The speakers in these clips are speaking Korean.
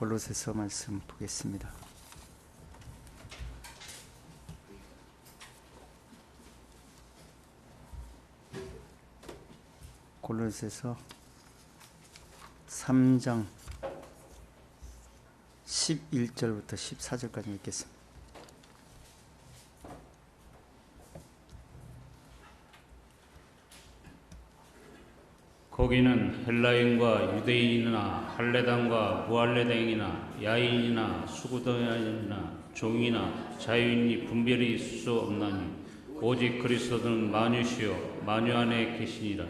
골로새서 말씀 보겠습니다. 골로새서 3장 11절부터 14절까지 읽겠습니다. 거기는 헬라인과 유대인이나 할례당과 무할례당이나 야인이나 수구당이나 종이나 자유인이 분별이 있을 수 없나니 오직 그리스도는 만유시요 만유 안에 계시니라.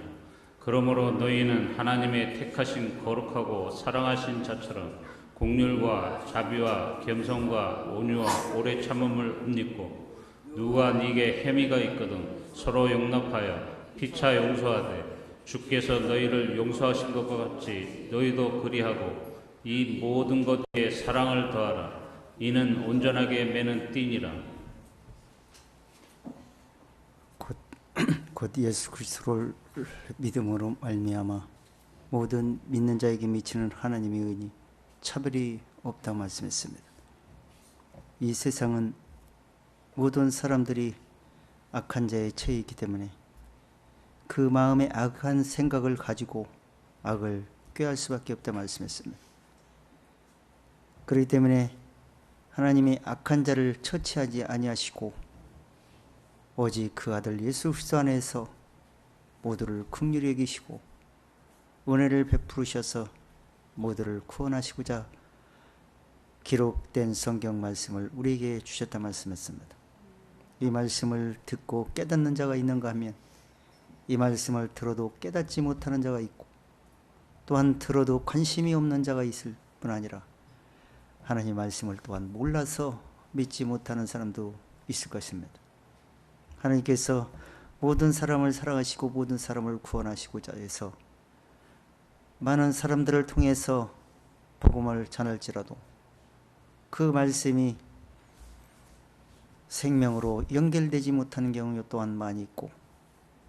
그러므로 너희는 하나님의 택하신 거룩하고 사랑하신 자처럼 긍휼과 자비와 겸손과 온유와 오래 참음을 up입고 누가 네게 혐의가 있거든 서로 용납하여 피차 용서하되 주께서 너희를 용서하신 것과 같이 너희도 그리하고 이 모든 것에 사랑을 더하라. 이는 온전하게 매는 띠니라. 곧 예수 그리스도를 믿음으로 말미암아 모든 믿는 자에게 미치는 하나님의 은이 차별이 없다고 말씀했습니다. 이 세상은 모든 사람들이 악한 자에 처해 있기 때문에 그 마음에 악한 생각을 가지고 악을 꾀할 수밖에 없다 말씀했습니다. 그렇기 때문에 하나님이 악한 자를 처치하지 아니하시고 오직 그 아들 예수 그리스도 안에서 모두를 긍휼히 여기시고 은혜를 베푸셔서 모두를 구원하시고자 기록된 성경 말씀을 우리에게 주셨다 말씀했습니다. 이 말씀을 듣고 깨닫는 자가 있는가 하면 이 말씀을 들어도 깨닫지 못하는 자가 있고 또한 들어도 관심이 없는 자가 있을 뿐 아니라 하나님 말씀을 또한 몰라서 믿지 못하는 사람도 있을 것입니다. 하나님께서 모든 사람을 사랑하시고 모든 사람을 구원하시고자 해서 많은 사람들을 통해서 복음을 전할지라도 그 말씀이 생명으로 연결되지 못하는 경우 또한 많이 있고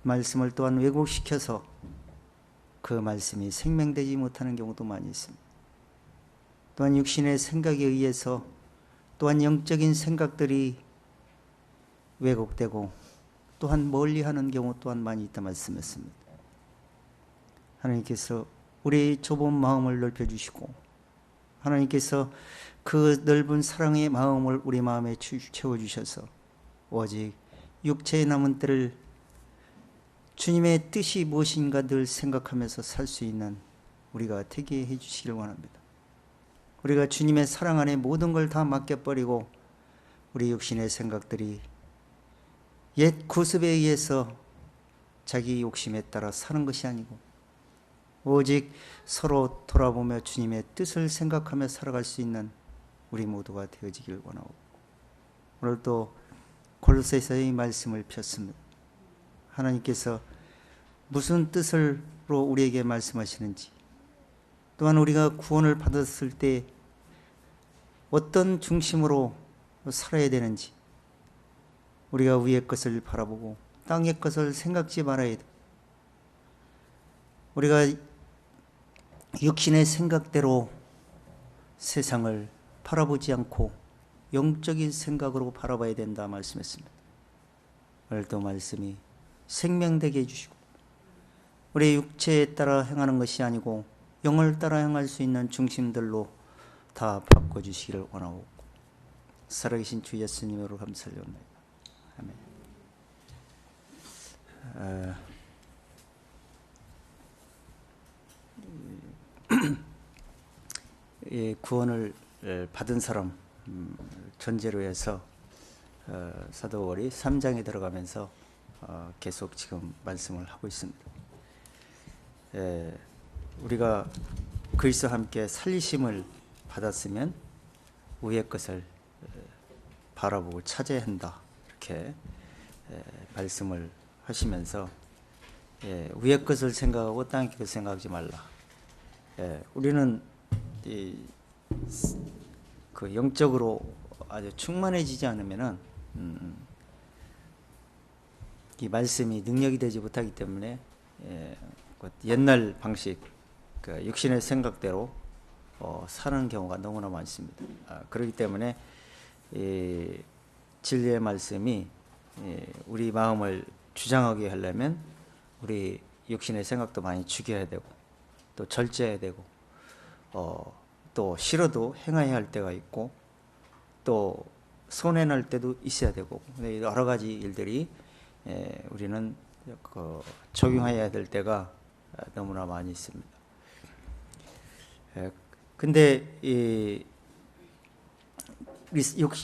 말씀을 또한 왜곡시켜서 그 말씀이 생명되지 못하는 경우도 많이 있습니다. 또한 육신의 생각에 의해서 또한 영적인 생각들이 왜곡되고 또한 멀리하는 경우 또한 많이 있다 말씀했습니다. 하나님께서 우리의 좁은 마음을 넓혀주시고 하나님께서 그 넓은 사랑의 마음을 우리 마음에 채워주셔서 오직 육체의 남은 때를 주님의 뜻이 무엇인가 늘 생각하면서 살 수 있는 우리가 되게 해주시길 원합니다. 우리가 주님의 사랑 안에 모든 걸 다 맡겨버리고 우리 육신의 생각들이 옛 구습에 의해서 자기 욕심에 따라 사는 것이 아니고 오직 서로 돌아보며 주님의 뜻을 생각하며 살아갈 수 있는 우리 모두가 되어지길 원하고 오늘도 골로새서의 말씀을 폈습니다. 하나님께서 무슨 뜻으로 우리에게 말씀하시는지 또한 우리가 구원을 받았을 때 어떤 중심으로 살아야 되는지 우리가 위의 것을 바라보고 땅의 것을 생각지 말아야 돼. 우리가 육신의 생각대로 세상을 바라보지 않고 영적인 생각으로 바라봐야 된다 말씀했습니다. 오늘도 말씀이 생명되게 해주시고 우리의 육체에 따라 행하는 것이 아니고 영을 따라 행할 수 있는 중심들로 다 바꿔주시기를 원하고 살아계신 주 예수님으로 감사드립니다. 아멘. 구원을 받은 사람 전제로 해서 사도 바울이 3장에 들어가면서 계속 지금 말씀을 하고 있습니다. 우리가 그리스도와 함께 살리심을 받았으면 위의 것을 바라보고 찾아야 한다 이렇게 말씀을 하시면서 위의 것을 생각하고 땅의 것을 생각하지 말라. 우리는 그 영적으로 아주 충만해지지 않으면은 이 말씀이 능력이 되지 못하기 때문에 옛날 방식, 그 육신의 생각대로 사는 경우가 너무나 많습니다. 그렇기 때문에 이 진리의 말씀이 우리 마음을 주장하게 하려면 우리 육신의 생각도 많이 죽여야 되고 또 절제해야 되고 또 싫어도 행해야 할 때가 있고 또 손해날 때도 있어야 되고 여러 가지 일들이 우리는 적용해야 될 때가 너무나 많이 있습니다. 근데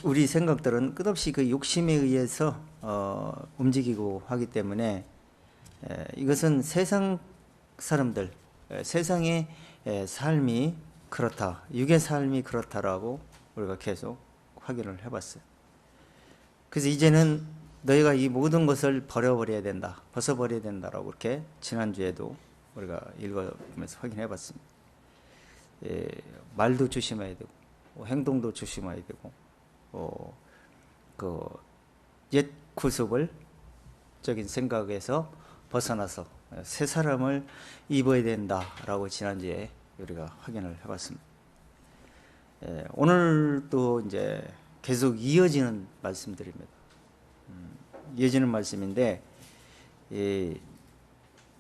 우리 생각들은 끝없이 그 욕심에 의해서 움직이고 하기 때문에 이것은 세상 사람들, 세상의 삶이 그렇다, 육의 삶이 그렇다라고 우리가 계속 확인을 해봤어요. 그래서 이제는 너희가 이 모든 것을 버려버려야 된다, 벗어버려야 된다라고 이렇게 지난주에도 우리가 읽어보면서 확인해봤습니다. 말도 조심해야 되고 행동도 조심해야 되고 그 옛 구습을 적인 생각에서 벗어나서 새 사람을 입어야 된다라고 지난주에 우리가 확인을 해봤습니다. 오늘도 이제 계속 이어지는 말씀들입니다. 이어지는 말씀인데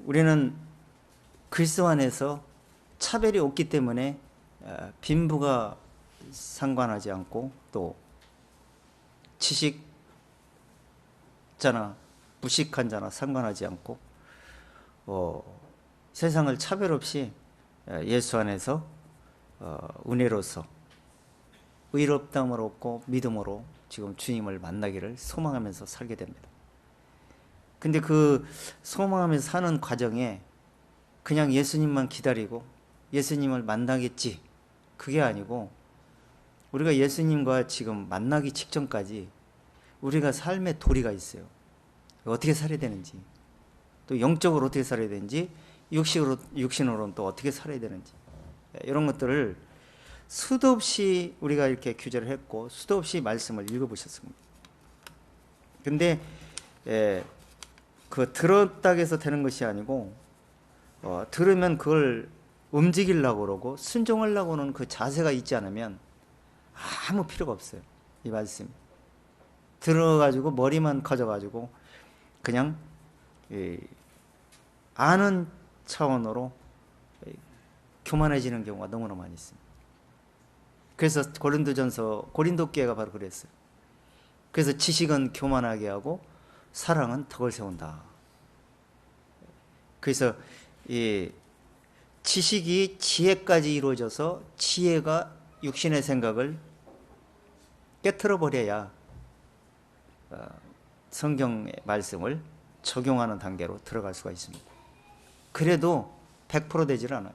우리는 그리스도 안에서 차별이 없기 때문에 빈부가 상관하지 않고 또 지식자나 무식한 자나 상관하지 않고 세상을 차별 없이 예수 안에서 은혜로서 의롭다함을 얻고 믿음으로 지금 주님을 만나기를 소망하면서 살게 됩니다. 근데 그 소망하면서 사는 과정에 그냥 예수님만 기다리고 예수님을 만나겠지, 그게 아니고 우리가 예수님과 지금 만나기 직전까지 우리가 삶의 도리가 있어요. 어떻게 살아야 되는지, 또 영적으로 어떻게 살아야 되는지, 육신으로는 또 어떻게 살아야 되는지, 이런 것들을 수도 없이 우리가 이렇게 규제를 했고 수도 없이 말씀을 읽어보셨습니다. 근데 그 들었다고 해서 되는 것이 아니고 들으면 그걸 움직이려고 그러고 순종하려고 하는 그 자세가 있지 않으면 아무 필요가 없어요. 이 말씀 들어가지고 머리만 커져가지고 그냥 아는 차원으로 교만해지는 경우가 너무나 많이 있습니다. 그래서 고린도 교회가 바로 그랬어요. 그래서 지식은 교만하게 하고 사랑은 덕을 세운다. 그래서 이 지식이 지혜까지 이루어져서 지혜가 육신의 생각을 깨트려 버려야 성경의 말씀을 적용하는 단계로 들어갈 수가 있습니다. 그래도 100% 되질 않아요.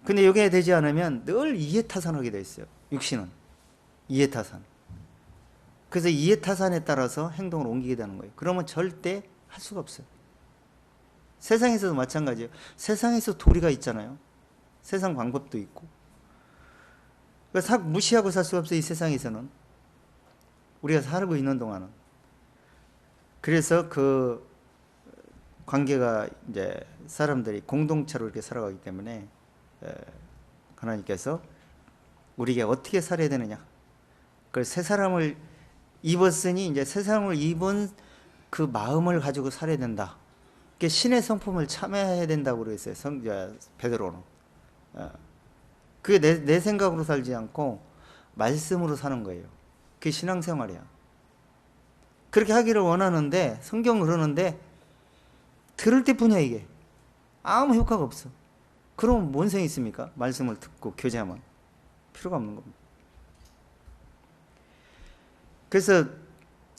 근데 이게 되지 않으면 늘 이해타산하게 돼 있어요. 육신은 이해타산. 그래서 이해타산에 따라서 행동을 옮기게 되는 거예요. 그러면 절대 할 수가 없어요. 세상에서도 마찬가지예요. 세상에서 도리가 있잖아요. 세상 방법도 있고. 그러니까 무시하고 살 수가 없어요. 이 세상에서는 우리가 살고 있는 동안은. 그래서 그 관계가 이제 사람들이 공동체로 이렇게 살아가기 때문에 하나님께서 우리에게 어떻게 살아야 되느냐, 그 새 사람을 입었으니 이제 새 사람을 입은 그 마음을 가지고 살아야 된다. 신의 성품을 참여해야 된다고 그랬어요. 베드로는. 그게 내 생각으로 살지 않고 말씀으로 사는 거예요. 그게 신앙생활이야. 그렇게 하기를 원하는데 성경은 그러는데 들을 때뿐이야. 이게 아무 효과가 없어. 그럼 뭔 생이 있습니까? 말씀을 듣고 교제하면 필요가 없는 겁니다. 그래서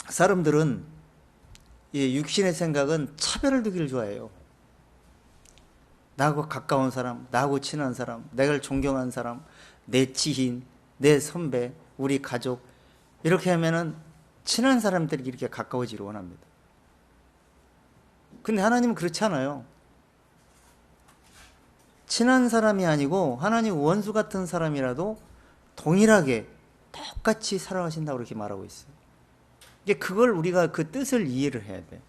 사람들은 이 육신의 생각은 차별을 두기를 좋아해요. 나하고 가까운 사람, 나하고 친한 사람, 내가 존경하는 사람, 내 지인, 내 선배, 우리 가족, 이렇게 하면은 친한 사람들이 이렇게 가까워지기를 원합니다. 근데 하나님은 그렇지 않아요. 친한 사람이 아니고 하나님 원수 같은 사람이라도 동일하게 똑같이 사랑하신다고 그렇게 말하고 있어요. 이게 그걸 우리가 그 뜻을 이해를 해야 돼.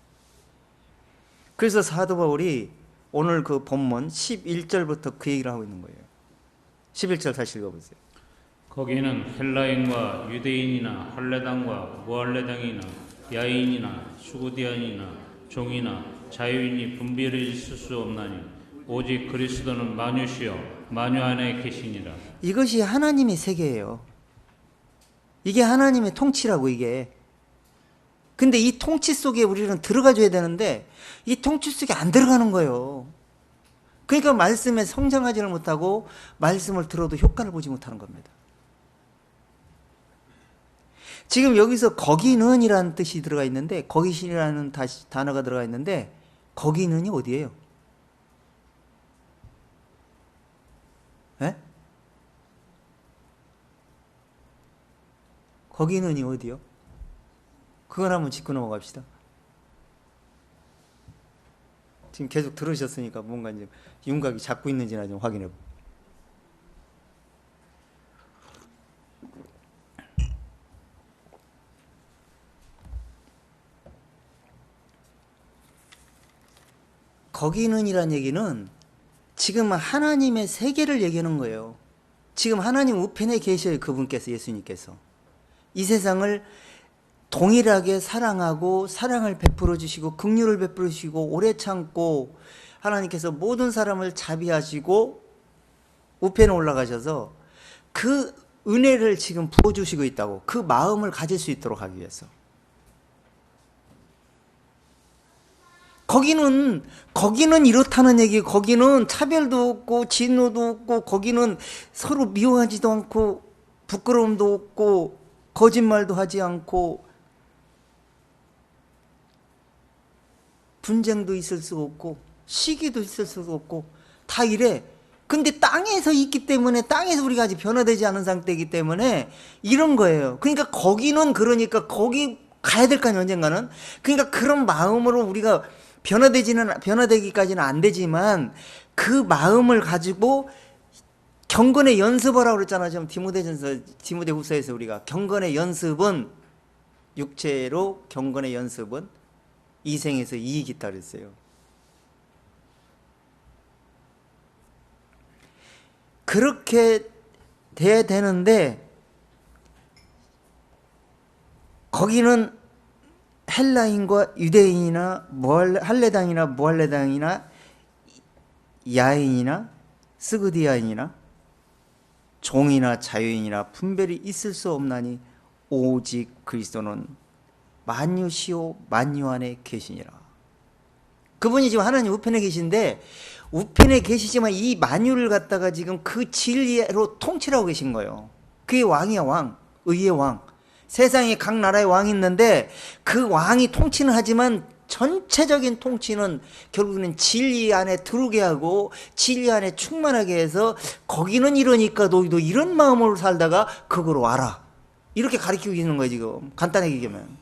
그래서 사도 바울이 오늘 그 본문 11절부터 그 얘기를 하고 있는 거예요. 11절 다시 읽어보세요. 거기는 헬라인과 유대인이나 할레당과 무할레당이나 야인이나 수구디안이나 종이나 자유인이 분별이 있을 수 없나니 오직 그리스도는 만유시요 만유 안에 계시니라. 이것이 하나님의 세계예요. 이게 하나님의 통치라고 이게. 근데 이 통치 속에 우리는 들어가줘야 되는데 이 통치 속에 안 들어가는 거예요. 그러니까 말씀에 성장하지를 못하고 말씀을 들어도 효과를 보지 못하는 겁니다. 지금 여기서 거기는이라는 뜻이 들어가 있는데 거기신이라는 단어가 들어가 있는데 거기는이 어디예요? 에? 거기는이 어디요? 그건 한번 짚고 넘어갑시다. 지금 계속 들으셨으니까 뭔가 이제 윤곽이 잡고 있는지나 좀 확인해 보고. 거기는이란 얘기는 지금 하나님의 세계를 얘기하는 거예요. 지금 하나님 우편에 계셔요. 그분께서, 예수님께서. 이 세상을 동일하게 사랑하고 사랑을 베풀어 주시고 긍휼을 베풀어 주시고 오래 참고 하나님께서 모든 사람을 자비하시고 우편에 올라가셔서 그 은혜를 지금 부어주시고 있다고. 그 마음을 가질 수 있도록 하기 위해서. 거기는 이렇다는 얘기. 거기는 차별도 없고 진노도 없고 거기는 서로 미워하지도 않고 부끄러움도 없고 거짓말도 하지 않고 분쟁도 있을 수가 없고 시기도 있을 수가 없고 다 이래. 근데 땅에서 있기 때문에 땅에서 우리가 아직 변화되지 않은 상태이기 때문에 이런 거예요. 그러니까 거기는 그러니까 거기 가야 될 거 아니에요, 언젠가는. 그러니까 그런 마음으로 우리가 변화되기까지는 안 되지만 그 마음을 가지고 경건의 연습하라고 그랬잖아요. 지금 디모데후서에서 우리가 경건의 연습은 육체로 경건의 연습은 이생에서 이익이 있다 그랬어요. 그렇게 돼야 되는데 거기는 헬라인과 유대인이나 할레당이나 무할레당이나 야인이나 스그디아인이나 종이나 자유인이나 분별이 있을 수 없나니 오직 그리스도는 만유시오 만유 안에 계시니라. 그분이 지금 하나님 우편에 계신데 우편에 계시지만 이 만유를 갖다가 지금 그 진리로 통치를 하고 계신 거예요. 그게 왕이야, 왕. 의의 왕. 세상에 각 나라의 왕이 있는데 그 왕이 통치는 하지만 전체적인 통치는 결국에는 진리 안에 들어오게 하고 진리 안에 충만하게 해서 거기는 이러니까 너희도 이런 마음으로 살다가 그거로 와라. 이렇게 가르치고 있는 거예요, 지금. 간단하게 얘기하면.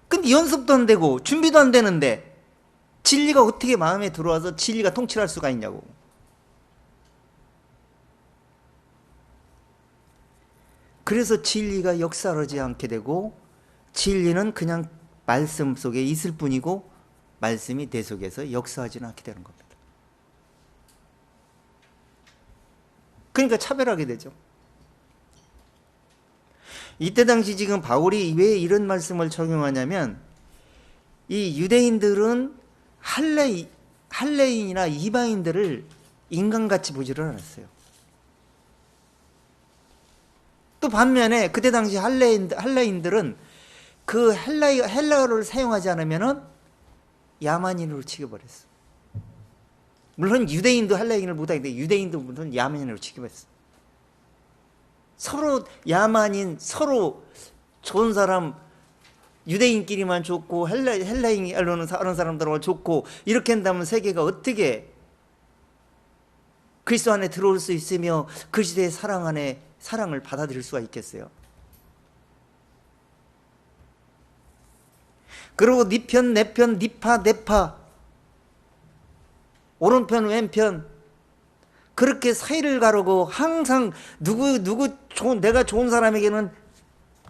근데 연습도 안 되고 준비도 안 되는데 진리가 어떻게 마음에 들어와서 진리가 통치할 수가 있냐고. 그래서 진리가 역사하지 않게 되고 진리는 그냥 말씀 속에 있을 뿐이고 말씀이 내 속에서 역사하지는 않게 되는 겁니다. 그러니까 차별하게 되죠. 이때 당시 지금 바울이 왜 이런 말씀을 적용하냐면 이 유대인들은 할레인이나 이방인들을 인간같이 보지를 않았어요. 또 반면에 그때 당시 할레인들은 그 헬라어를 사용하지 않으면은 야만인으로 취급을했어. 물론 유대인도 할레인을 못하는데 유대인도 물론 야만인으로 취급했어. 서로 야만인, 서로 좋은 사람, 유대인끼리만 좋고 헬라인으로는 다른 사람들하고 좋고 이렇게 한다면 세계가 어떻게 그리스도 안에 들어올 수 있으며 그리스도의 사랑 안에 사랑을 받아들일 수가 있겠어요? 그리고 네 편, 내 편, 니파, 내파, 오른편, 왼편 그렇게 사이를 가르고 항상 내가 좋은 사람에게는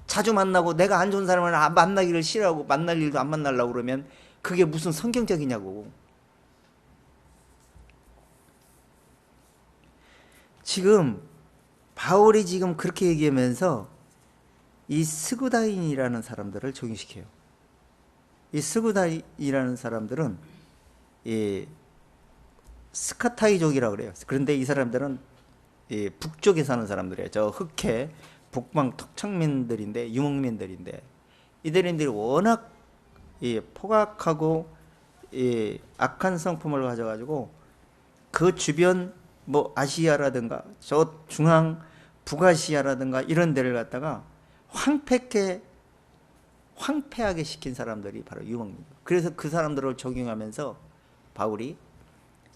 자주 만나고 내가 안 좋은 사람을 만나기를 싫어하고 만날 일도 안 만나려고 그러면 그게 무슨 성경적이냐고. 지금 바울이 지금 그렇게 얘기하면서 이 스구다인이라는 사람들을 적용시켜요. 이 스구다인이라는 사람들은 이 스카타이족이라고 그래요. 그런데 이 사람들은 이 북쪽에 사는 사람들이에요. 저 흑해 북방 토착민들인데, 유목민들인데, 이들이 워낙 이 포악하고 이 악한 성품을 가져가지고 그 주변 뭐 아시아라든가 저 중앙 북아시아라든가 이런 데를 갖다가 황폐하게 시킨 사람들이 바로 유목민. 그래서 그 사람들을 적용하면서 바울이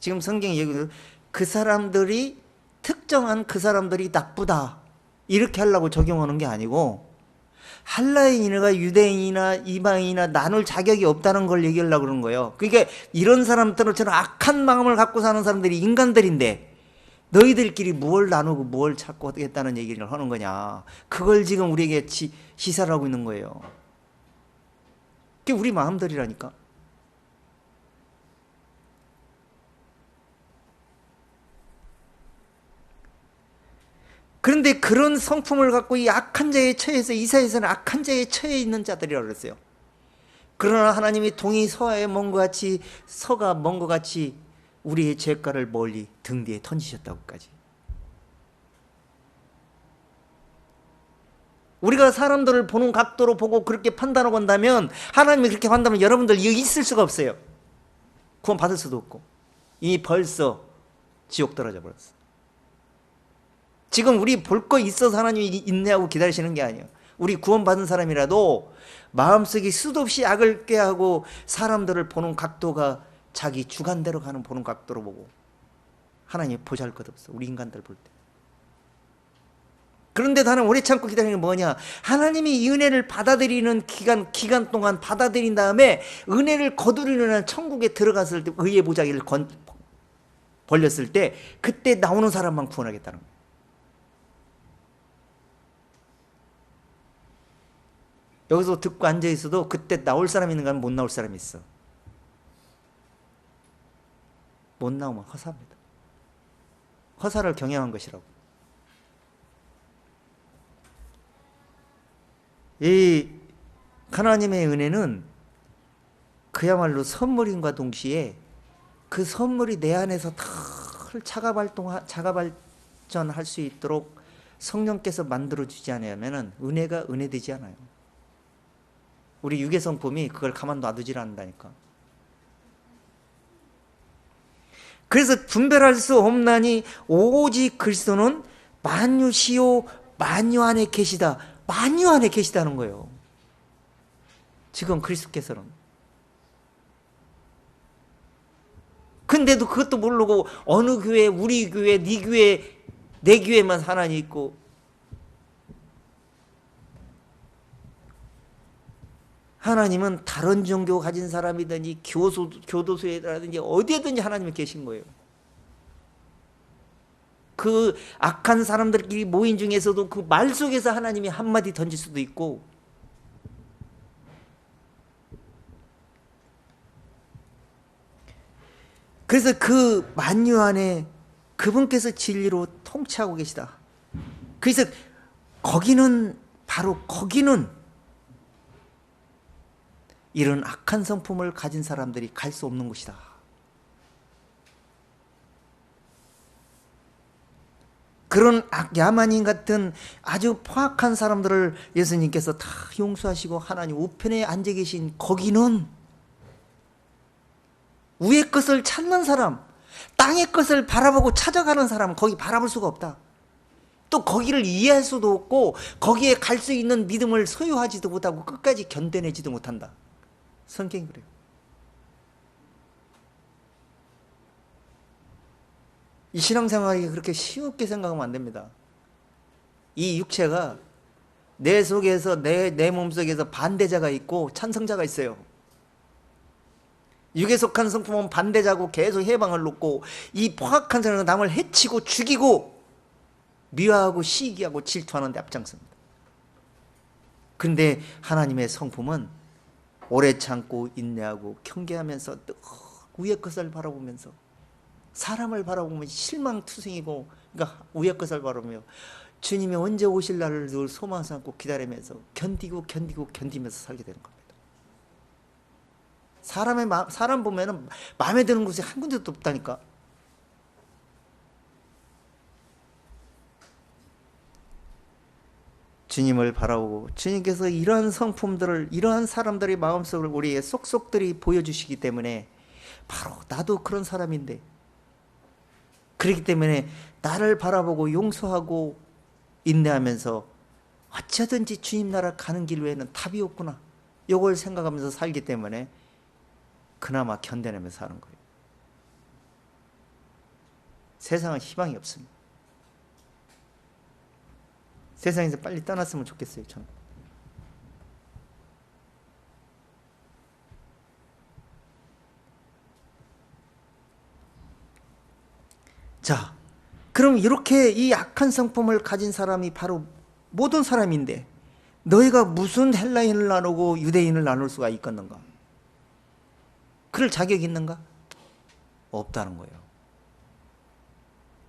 지금 성경이 얘기해서 그 사람들이 특정한 그 사람들이 나쁘다 이렇게 하려고 적용하는 게 아니고, 할라인이나 유대인이나 이방인이나 나눌 자격이 없다는 걸 얘기하려고 그러는 거예요. 그러니까 이런 사람들은 저는 악한 마음을 갖고 사는 사람들이 인간들인데 너희들끼리 무엇을 나누고 무엇을 찾고 하겠다는 얘기를 하는 거냐. 그걸 지금 우리에게 시사를 하고 있는 거예요. 그게 우리 마음들이라니까. 그런데 그런 성품을 갖고 이 악한 자에 처해서, 이사야서는 악한 자에 처해 있는 자들이라고 그랬어요. 그러나 하나님이 동이 서에 먼 것 같이, 서가 먼 것 같이 우리의 죄가를 멀리 등 뒤에 던지셨다고까지. 우리가 사람들을 보는 각도로 보고 그렇게 판단하고 한다면, 하나님이 그렇게 판단하면 여러분들 여기 있을 수가 없어요. 구원 받을 수도 없고 이미 벌써 지옥 떨어져 버렸어. 지금 우리 볼 거 있어서 하나님이 인내하고 기다리시는 게 아니에요. 우리 구원받은 사람이라도 마음속에 수도 없이 악을 꾀하고 사람들을 보는 각도가 자기 주관대로 가는 보는 각도로 보고, 하나님 보잘것없어 우리 인간들 볼 때. 그런데 나는 오래 참고 기다리는 게 뭐냐, 하나님이 이 은혜를 받아들이는 기간 동안 받아들인 다음에 은혜를 거두려는 천국에 들어갔을 때, 의의 보자기를 벌렸을 때 그때 나오는 사람만 구원하겠다는 거예요. 여기서 듣고 앉아있어도 그때 나올 사람이 있는가 하면 못 나올 사람이 있어. 못 나오면 허사입니다. 허사를 경영한 것이라고. 이 하나님의 은혜는 그야말로 선물인과 동시에 그 선물이 내 안에서 늘 자가 발전할 수 있도록 성령께서 만들어주지 않으면 은혜가 은혜되지 않아요. 우리 육의 성품이 그걸 가만 놔두질 않는다니까. 그래서 분별할 수 없나니 오직 그리스도는 만유시요 만유 안에 계시다. 만유 안에 계시다는 거예요. 지금 그리스도께서는. 근데도 그것도 모르고 어느 교회, 우리 교회, 네 교회, 내 교회만 하나님 있고, 하나님은 다른 종교 가진 사람이든지 교도소에라든지 어디에든지 하나님이 계신 거예요. 그 악한 사람들끼리 모인 중에서도 그 말 속에서 하나님이 한마디 던질 수도 있고, 그래서 그 만유 안에 그분께서 진리로 통치하고 계시다. 그래서 거기는 바로 거기는 이런 악한 성품을 가진 사람들이 갈 수 없는 곳이다. 그런 야만인 같은 아주 포악한 사람들을 예수님께서 다 용서하시고 하나님 우편에 앉아 계신 거기는 위의 것을 찾는 사람, 땅의 것을 바라보고 찾아가는 사람은 거기 바라볼 수가 없다. 또 거기를 이해할 수도 없고 거기에 갈 수 있는 믿음을 소유하지도 못하고 끝까지 견뎌내지도 못한다. 성경이 그래요. 이 신앙생활이 그렇게 쉽게 생각하면 안 됩니다. 이 육체가 내 속에서 내 몸속에서 반대자가 있고 찬성자가 있어요. 육에 속한 성품은 반대자고 계속 해방을 놓고 이 포악한 사람은 남을 해치고 죽이고 미워하고 시기하고 질투하는 데 앞장섭니다. 그런데 하나님의 성품은 오래 참고 인내하고 경계하면서 위의 것을 바라보면서 사람을 바라보면 실망투성이고, 그러니까 위의 것을 바라보며 주님이 언제 오실 날을 늘 소망 삼고 기다리면서 견디면서 살게 되는 겁니다. 사람 보면은 마음에 드는 곳이 한 군데도 없다니까. 주님을 바라보고 주님께서 이러한 성품들을, 이러한 사람들의 마음속을 우리의 속속들이 보여주시기 때문에 바로 나도 그런 사람인데, 그렇기 때문에 나를 바라보고 용서하고 인내하면서 어쩌든지 주님 나라 가는 길 외에는 답이 없구나, 이걸 생각하면서 살기 때문에 그나마 견뎌내면서 사는 거예요. 세상은 희망이 없습니다. 세상에서 빨리 떠났으면 좋겠어요, 저는. 자, 그럼 이렇게 이 악한 성품을 가진 사람이 바로 모든 사람인데, 너희가 무슨 헬라인을 나누고 유대인을 나눌 수가 있겠는가? 그럴 자격이 있는가? 없다는 거예요.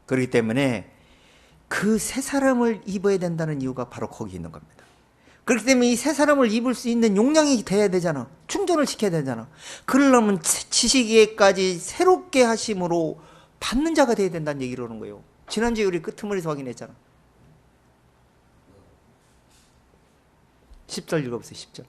그렇기 때문에 그 새 사람을 입어야 된다는 이유가 바로 거기 있는 겁니다. 그렇기 때문에 이 새 사람을 입을 수 있는 용량이 돼야 되잖아. 충전을 시켜야 되잖아. 그러려면 지식에까지 새롭게 하심으로 받는 자가 돼야 된다는 얘기를 하는 거예요. 지난주에 우리 끄트머리에서 확인했잖아. 10절 읽어보세요. 10절.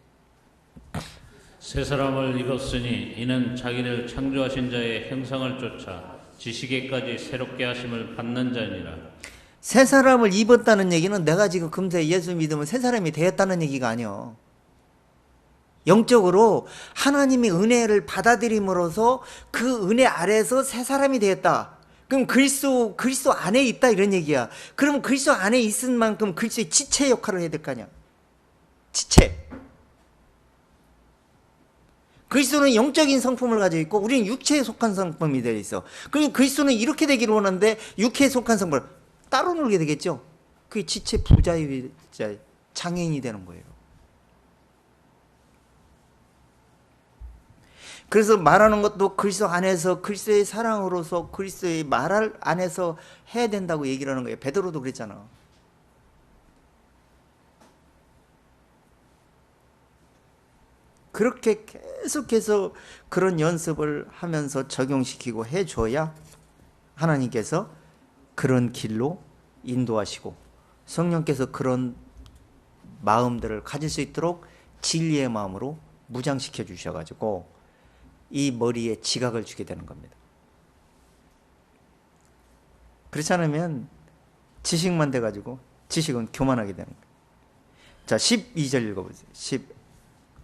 새 사람을 입었으니 이는 자기를 창조하신 자의 형상을 쫓아 지식에까지 새롭게 하심을 받는 자니라. 새 사람을 입었다는 얘기는 내가 지금 금세 예수 믿으면 새 사람이 되었다는 얘기가 아니야. 영적으로 하나님의 은혜를 받아들임으로써 그 은혜 아래에서 새 사람이 되었다. 그럼 그리스도 안에 있다, 이런 얘기야. 그럼 그리스도 안에 있은 만큼 그리스도의 지체 역할을 해야 될 거 아니야. 지체. 그리스도는 영적인 성품을 가지고 있고 우리는 육체에 속한 성품이 되어 있어. 그럼 그리스도는 이렇게 되기를 원하는데 육체에 속한 성품을 따로 놀게 되겠죠. 그게 지체 부자의 장애인이 되는 거예요. 그래서 말하는 것도 그리스도 안에서 그리스도의 사랑으로서 그리스도의 말 안에서 해야 된다고 얘기를 하는 거예요. 베드로도 그랬잖아. 그렇게 계속해서 그런 연습을 하면서 적용시키고 해줘야 하나님께서 그런 길로 인도하시고 성령께서 그런 마음들을 가질 수 있도록 진리의 마음으로 무장시켜 주셔가지고 이 머리에 지각을 주게 되는 겁니다. 그렇지 않으면 지식만 돼가지고 지식은 교만하게 되는 거예요. 자, 12절 읽어보세요.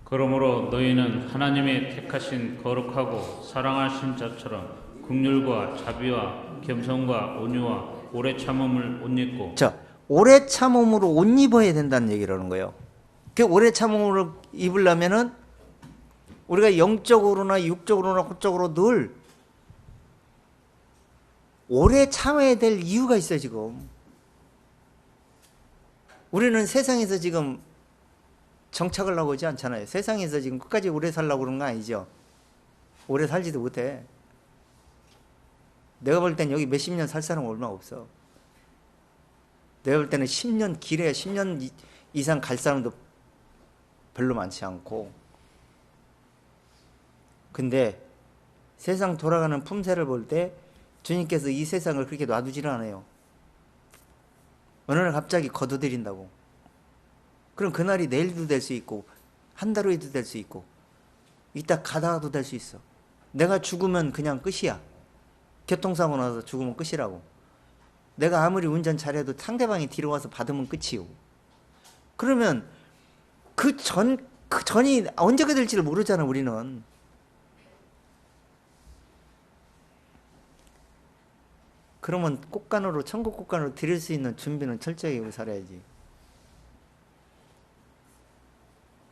그러므로 너희는 하나님의 택하신 거룩하고 사랑하신 자처럼 긍휼과 자비와 겸손과 온유와 오래 참음을 옷 입고. 자, 오래 참음으로 옷 입어야 된다는 얘기를 하는 거예요. 그 오래 참음으로 입으려면은 우리가 영적으로나 육적으로나 호적으로 늘 오래 참아야 될 이유가 있어요. 지금 우리는 세상에서 지금 정착을 하고 있지 않잖아요. 세상에서 지금 끝까지 오래 살려고 그런 거 아니죠. 오래 살지도 못해. 내가 볼 땐 여기 몇십 년 살 사람 얼마 없어. 내가 볼 때는 10년 길에 10년 이상 갈 사람도 별로 많지 않고. 근데 세상 돌아가는 품새를 볼 때 주님께서 이 세상을 그렇게 놔두지는 않아요. 어느 날 갑자기 거둬들인다고. 그럼 그날이 내일도 될 수 있고 한 달 후에도 될 수 있고 이따 가다가도 될 수 있어. 내가 죽으면 그냥 끝이야. 교통사고 나서 죽으면 끝이라고. 내가 아무리 운전 잘해도 상대방이 뒤로 와서 받으면 끝이요. 그러면 그 전이 언제가 될지를 모르잖아. 우리는. 그러면 꽃간으로 천국 꽃간으로 드릴 수 있는 준비는 철저히 하고 살아야지.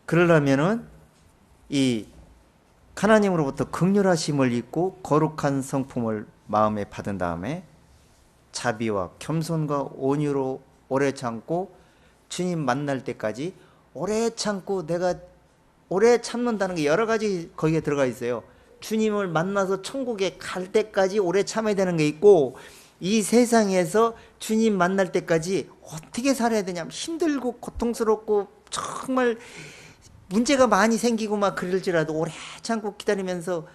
그러려면은 이 하나님으로부터 긍휼하심을 입고 거룩한 성품을 마음에 받은 다음에 자비와 겸손과 온유로 오래 참고 주님 만날 때까지 오래 참고 내가 오래 참는다는 게 여러 가지 거기에 들어가 있어요. 주님을 만나서 천국에 갈 때까지 오래 참아야 되는 게 있고, 이 세상에서 주님 만날 때까지 어떻게 살아야 되냐면 힘들고 고통스럽고 정말 문제가 많이 생기고 막 그럴지라도 오래 참고 기다리면서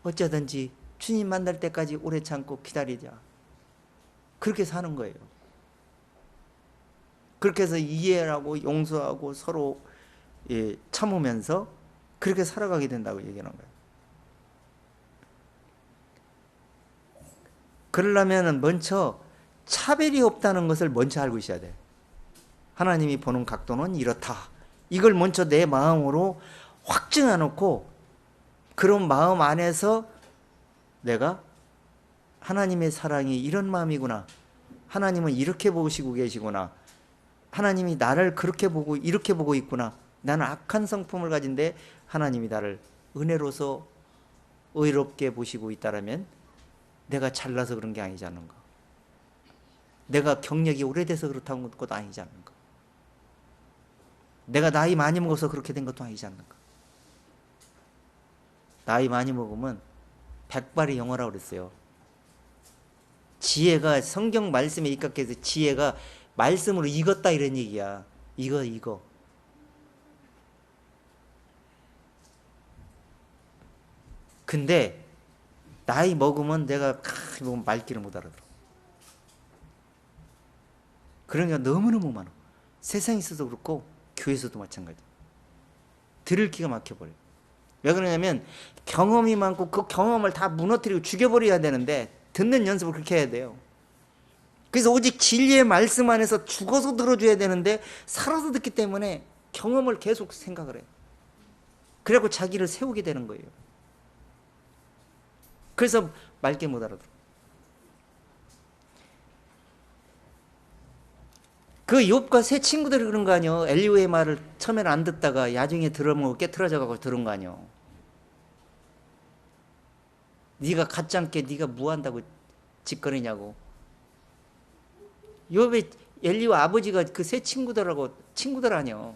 어쩌든지 주님 만날 때까지 오래 참고 기다리자. 그렇게 사는 거예요. 그렇게 해서 이해하고 용서하고 서로 참으면서 그렇게 살아가게 된다고 얘기하는 거예요. 그러려면 먼저 차별이 없다는 것을 먼저 알고 있어야 돼. 하나님이 보는 각도는 이렇다. 이걸 먼저 내 마음으로 확증해 놓고, 그런 마음 안에서 내가 하나님의 사랑이 이런 마음이구나, 하나님은 이렇게 보시고 계시구나, 하나님이 나를 그렇게 보고 이렇게 보고 있구나, 나는 악한 성품을 가진데 하나님이 나를 은혜로서 의롭게 보시고 있다라면 내가 잘나서 그런 게 아니지 않는가, 내가 경력이 오래돼서 그렇다는 것도 아니지 않는가, 내가 나이 많이 먹어서 그렇게 된 것도 아니지 않는가. 나이 많이 먹으면 백발이 영어라고 그랬어요. 지혜가 성경 말씀에 입각해서 지혜가 말씀으로 익었다 이런 얘기야. 이거 근데 나이 먹으면 내가 보면 말귀를 못 알아들어. 그런 게 너무너무 많아. 세상에 있어도 그렇고 교회에서도 마찬가지. 들을 기가 막혀버려. 왜 그러냐면 경험이 많고 그 경험을 다 무너뜨리고 죽여버려야 되는데 듣는 연습을 그렇게 해야 돼요. 그래서 오직 진리의 말씀 안에서 죽어서 들어줘야 되는데 살아서 듣기 때문에 경험을 계속 생각을 해요. 그래갖고 자기를 세우게 되는 거예요. 그래서 맑게 못 알아들어. 그 욥과 세 친구들이 그런 거 아니요. 엘리후의 말을 처음에는 안 듣다가 나중에 들으면 깨트려져 가고 들은 거 아니요. 네가 갖지 않게 네가 뭐 한다고 짓거리냐고. 욥의 엘리후 아버지가 그 세 친구들하고 친구들 아니요.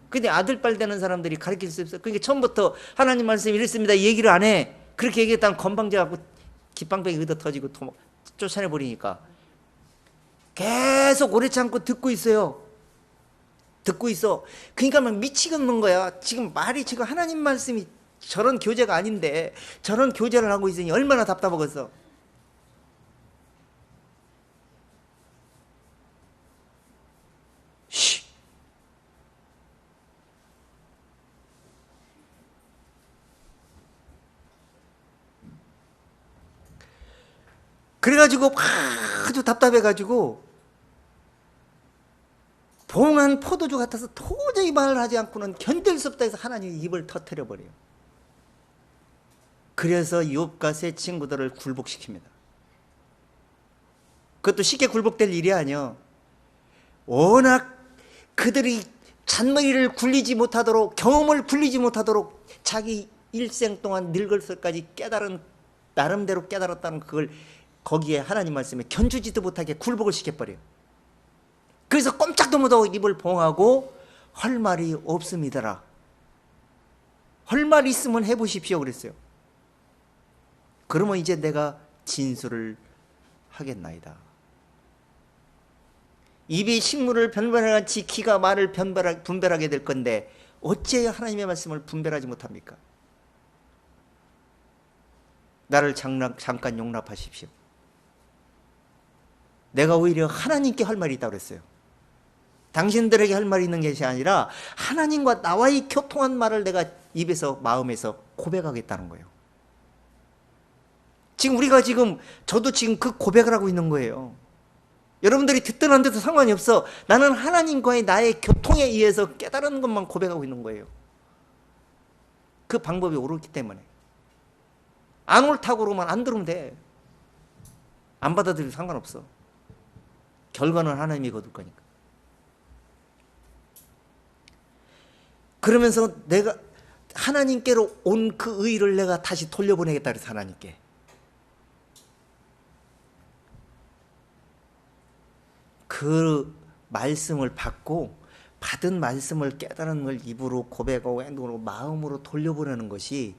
근데 아들뻘 되는 사람들이 가르칠 수 없어. 그러니까 처음부터 하나님 말씀이 이랬습니다 얘기를 안 해. 그렇게 얘기했다면 건방져 갖고 깃방백이 얻어 터지고 쫓아내버리니까 계속 오래 참고 듣고 있어요. 듣고 있어. 그러니까 막 미치겠는 거야. 지금 말이 지금 하나님 말씀이 저런 교재가 아닌데 저런 교재를 하고 있으니 얼마나 답답하겠어. 쉬. 그래가지고 아주 답답해가지고 봉한 포도주 같아서 도저히 말을 하지 않고는 견딜 수 없다 해서 하나님이 입을 터뜨려 버려요. 그래서 욥과 세 친구들을 굴복시킵니다. 그것도 쉽게 굴복될 일이 아니요. 워낙 그들이 잔머리를 굴리지 못하도록, 경험을 굴리지 못하도록 자기 일생 동안 늙을서까지 깨달은, 나름대로 깨달았다는 그걸 거기에 하나님 말씀에 견주지도 못하게 굴복을 시켜버려요. 그래서 꼼짝도 못하고 입을 봉하고 할 말이 없음이더라. 할 말 있으면 해보십시오 그랬어요. 그러면 이제 내가 진술을 하겠나이다. 입이 식물을 변별하같이 기가 말을 분별하게 될 건데 어찌 하나님의 말씀을 분별하지 못합니까? 나를 잠깐 용납하십시오. 내가 오히려 하나님께 할 말이 있다고 그랬어요. 당신들에게 할 말이 있는 것이 아니라 하나님과 나와의 교통한 말을 내가 입에서 마음에서 고백하겠다는 거예요. 지금 우리가 저도 지금 그 고백을 하고 있는 거예요. 여러분들이 듣든 안 듣든 상관이 없어. 나는 하나님과의 나의 교통에 의해서 깨달은 것만 고백하고 있는 거예요. 그 방법이 옳기 때문에. 안 옳다고 그러면 안 들으면 돼. 안 받아들여도 상관없어. 결과는 하나님이 거둘 거니까. 그러면서 내가 하나님께로 온 그 의를 내가 다시 돌려보내겠다 그래서 하나님께. 그 말씀을 받고 받은 말씀을 깨달은 걸 입으로 고백하고 행동으로 마음으로 돌려보내는 것이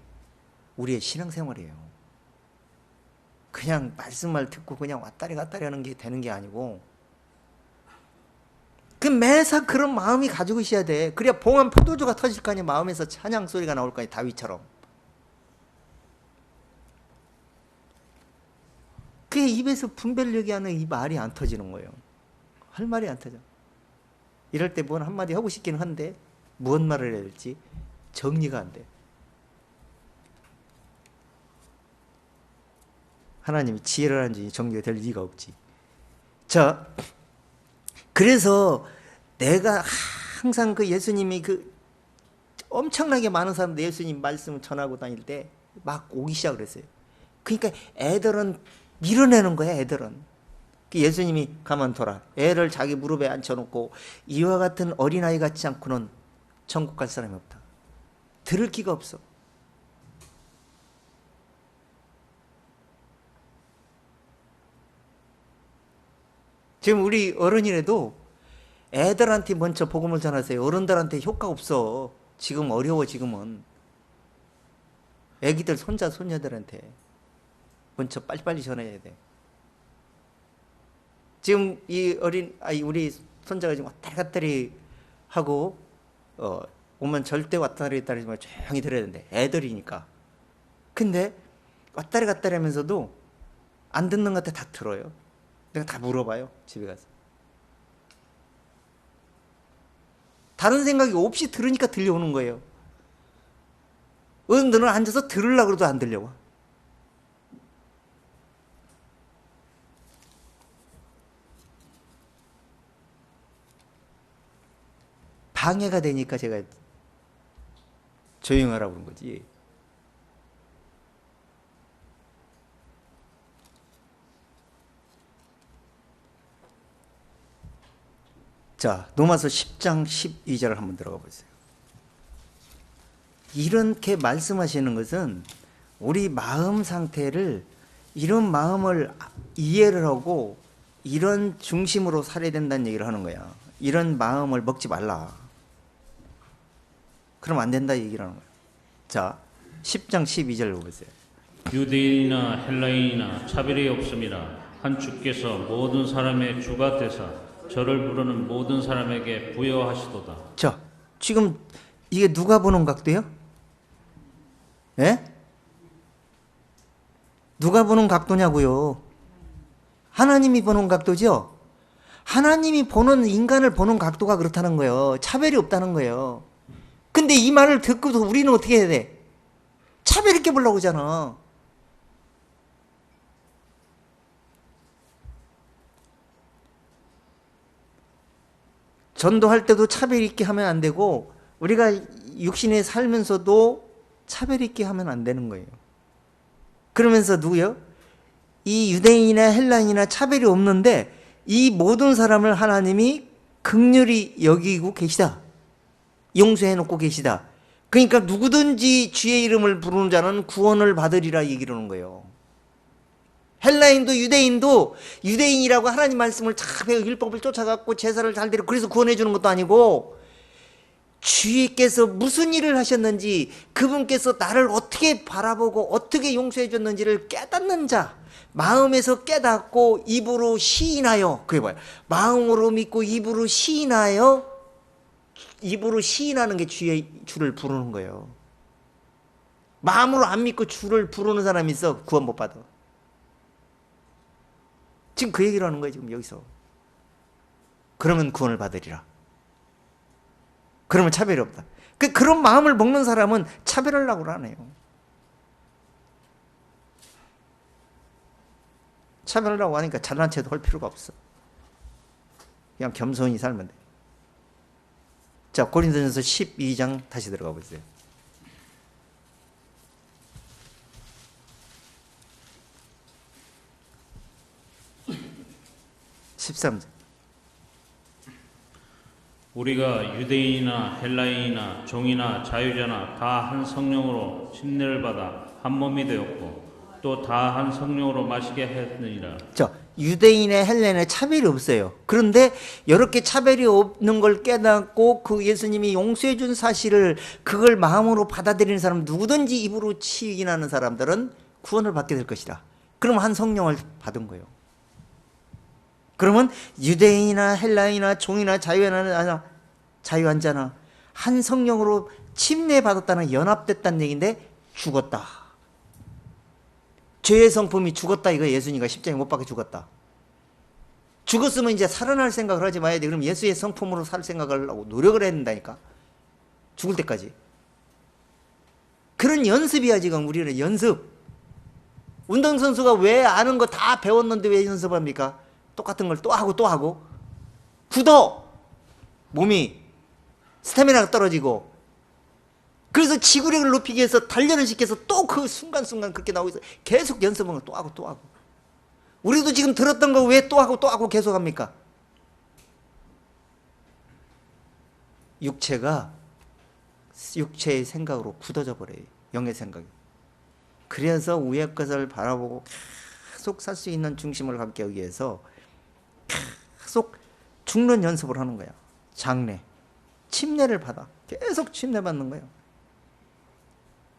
우리의 신앙생활이에요. 그냥 말씀만 듣고 그냥 왔다리 갔다리 하는 게 되는 게 아니고, 그 매사 그런 마음이 가지고 있어야 돼. 그래야 봉한 포도주가 터질 거 아니야. 마음에서 찬양 소리가 나올 거 아니야. 다윗처럼. 그게 입에서 분별력이 하는 이 말이 안 터지는 거예요. 할 말이 안 터져. 이럴 때 뭔 한마디 하고 싶기는 한데 무슨 말을 해야 될지 정리가 안 돼. 하나님이 지혜를 하는지 정리가 될 리가 없지. 자, 그래서 내가 항상 그 예수님이 그 엄청나게 많은 사람들 예수님 말씀을 전하고 다닐 때 막 오기 시작을 했어요. 그러니까 애들은 밀어내는 거야. 애들은. 예수님이 가만둬라. 애를 자기 무릎에 앉혀놓고 이와 같은 어린아이 같지 않고는 천국 갈 사람이 없다. 들을 기가 없어. 지금 우리 어른이라도 애들한테 먼저 복음을 전하세요. 어른들한테 효과 없어. 지금 어려워. 지금은 애기들 손자 손녀들한테 먼저 빨리빨리 전해야 돼. 지금 이 우리 손자가 지금 왔다리 갔다리 하고 오면 절대 왔다리 갔다리 하지 말고 조용히 들어야 되는데 애들이니까. 근데 왔다리 갔다리 하면서도 안 듣는 것 같아. 다 들어요. 내가 다 물어봐요. 집에 가서. 다른 생각이 없이 들으니까 들려오는 거예요. 어른들은 앉아서 들으려고 해도 안 들려와. 방해가 되니까 제가 조용하라고 그런 거지. 자, 로마서 10장 12절을 한번 들어가 보세요. 이렇게 말씀하시는 것은 우리 마음 상태를, 이런 마음을 이해를 하고 이런 중심으로 살아야 된다는 얘기를 하는 거야. 이런 마음을 먹지 말라. 그럼 안 된다 얘기를 하는 거야. 자, 10장 12절 보세요. 유대인이나 헬라인이나 차별이 없음이라 한 주께서 모든 사람의 주가 되사 저를 부르는 모든 사람에게 부여하시도다. 자, 지금 이게 누가 보는 각도예요? 예? 누가 보는 각도냐고요? 하나님이 보는 각도죠? 하나님이 보는, 인간을 보는 각도가 그렇다는 거예요. 차별이 없다는 거예요. 근데 이 말을 듣고도 우리는 어떻게 해야 돼? 차별 있게 보려고 하잖아. 전도할 때도 차별 있게 하면 안 되고, 우리가 육신에 살면서도 차별 있게 하면 안 되는 거예요. 그러면서 누구요? 이 유대인이나 헬라인이나 차별이 없는데 이 모든 사람을 하나님이 긍휼히 여기고 계시다. 용서해 놓고 계시다. 그러니까 누구든지 주의 이름을 부르는 자는 구원을 받으리라 얘기를 하는 거예요. 헬라인도 유대인도, 유대인이라고 하나님 말씀을 잘 배워 율법을 쫓아갖고 제사를 잘 드리고 그래서 구원해 주는 것도 아니고, 주께서 무슨 일을 하셨는지, 그분께서 나를 어떻게 바라보고 어떻게 용서해 줬는지를 깨닫는 자, 마음에서 깨닫고 입으로 시인하여, 그게 뭐야? 마음으로 믿고 입으로 시인하여, 입으로 시인하는 게 주를 부르는 거예요. 마음으로 안 믿고 주를 부르는 사람이 있어, 구원 못 받아. 지금 그 얘기를 하는 거예요, 지금 여기서. 그러면 구원을 받으리라. 그러면 차별이 없다. 그런 마음을 먹는 사람은 차별하려고 안 해요. 차별하려고 하니까 잘난 체도 할 필요가 없어. 그냥 겸손히 살면 돼. 자, 고린도전서 12장 다시 들어가 보세요. 13절. 우리가 유대인이나 헬라인이나 종이나 자유자나 다 한 성령으로 침례를 받아 한 몸이 되었고 또 다 한 성령으로 마시게 했느니라. 자, 유대인의 헬레인의 차별이 없어요. 그런데 이렇게 차별이 없는 걸 깨닫고 그 예수님이 용서해 준 사실을 그걸 마음으로 받아들이는 사람, 누구든지 입으로 치인하는 사람들은 구원을 받게 될 것이다. 그럼 한 성령을 받은 거예요. 그러면 유대인이나 헬라인이나 종이나 자유한자나 한 성령으로 침례받았다는, 연합됐다는 얘기인데 죽었다. 죄의 성품이 죽었다, 이거. 예수님과 십자가에 못 박혀 죽었다. 죽었으면 이제 살아날 생각을 하지 마야 돼. 그럼 예수의 성품으로 살 생각을 하고 노력을 해야 된다니까. 죽을 때까지. 그런 연습이야 지금 우리는. 연습. 운동선수가 왜 아는 거 다 배웠는데 왜 연습합니까? 똑같은 걸 또 하고 또 하고. 굳어. 몸이. 스태미나가 떨어지고. 그래서 지구력을 높이기 위해서 단련을 시켜서 또 그 순간순간 그렇게 나오고 있어. 계속 연습을 또 하고 또 하고. 우리도 지금 들었던 거 왜 또 하고 또 하고 계속 합니까? 육체가 육체의 생각으로 굳어져 버려요. 영의 생각이. 그래서 위의 것을 바라보고 계속 살 수 있는 중심을 갖기 위해서 계속 죽는 연습을 하는 거야. 장례. 침례를 받아. 계속 침례 받는 거예요.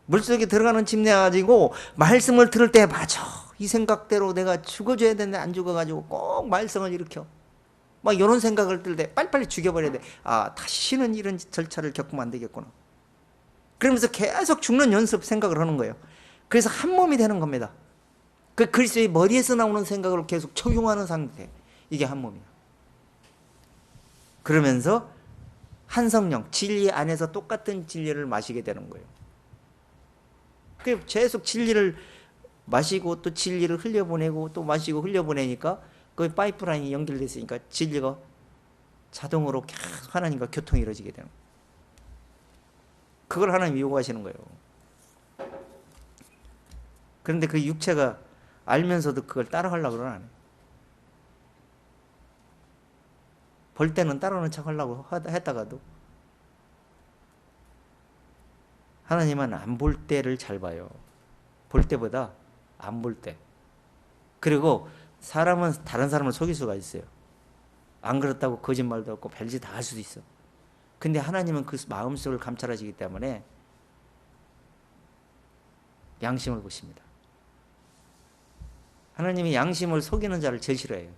물속에 들어가는 침례 가지고 말씀을 들을 때 맞아. 이 생각대로 내가 죽어줘야 되는데 안 죽어가지고 꼭 말썽을 일으켜. 막 이런 생각을 들 때 빨리빨리 죽여버려야 돼. 아, 다시는 이런 절차를 겪으면 안 되겠구나. 그러면서 계속 죽는 연습 생각을 하는 거예요. 그래서 한 몸이 되는 겁니다. 그 그리스도의 머리에서 나오는 생각을 계속 적용하는 상태. 이게 한 몸이야. 그러면서 한 성령, 진리 안에서 똑같은 진리를 마시게 되는 거예요. 그 계속 진리를 마시고 또 진리를 흘려보내고 또 마시고 흘려보내니까 그 파이프라인이 연결되어 있으니까 진리가 자동으로 계속 하나님과 교통이 이루어지게 되는 거예요. 그걸 하나님이 요구하시는 거예요. 그런데 그 육체가 알면서도 그걸 따라가려고 안 해요. 볼 때는 따라오는 척 하려고 했다가도 하나님은 안 볼 때를 잘 봐요. 볼 때보다 안 볼 때. 그리고 사람은 다른 사람을 속일 수가 있어요. 안 그렇다고 거짓말도 없고 별짓 다 할 수도 있어. 근데 하나님은 그 마음속을 감찰하시기 때문에 양심을 보십니다. 하나님이 양심을 속이는 자를 제일 싫어해요.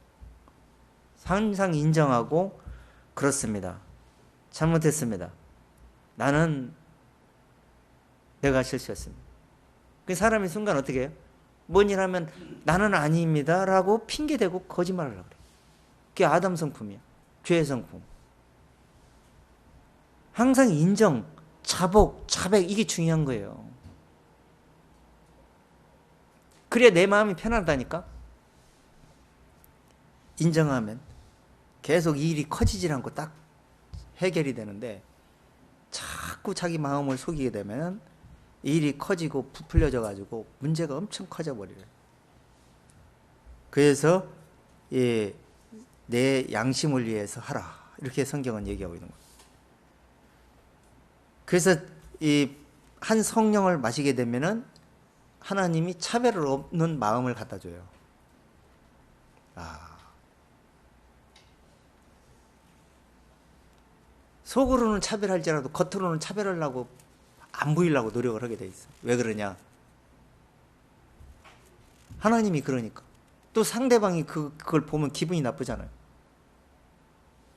항상 인정하고, 그렇습니다. 잘못했습니다. 나는 내가 실수했습니다. 그 사람이 순간 어떻게 해요? 뭔 일 하면 나는 아닙니다 라고 핑계대고 거짓말을 하고 그래. 그게 아담 성품이야. 죄의 성품. 항상 인정, 자복, 자백, 이게 중요한 거예요. 그래야 내 마음이 편하다니까. 인정하면 계속 이 일이 커지질 않고 딱 해결이 되는데, 자꾸 자기 마음을 속이게 되면 이 일이 커지고 부풀려져 가지고 문제가 엄청 커져 버려요. 그래서 내 양심을 위해서 하라, 이렇게 성경은 얘기하고 있는 거예요. 그래서 이 한 성령을 마시게 되면은 하나님이 차별을 없는 마음을 갖다 줘요. 속으로는 차별할지라도 겉으로는 차별하려고, 안 보이려고 노력을 하게 돼 있어. 왜 그러냐? 하나님이 그러니까. 또 상대방이 그걸 보면 기분이 나쁘잖아요.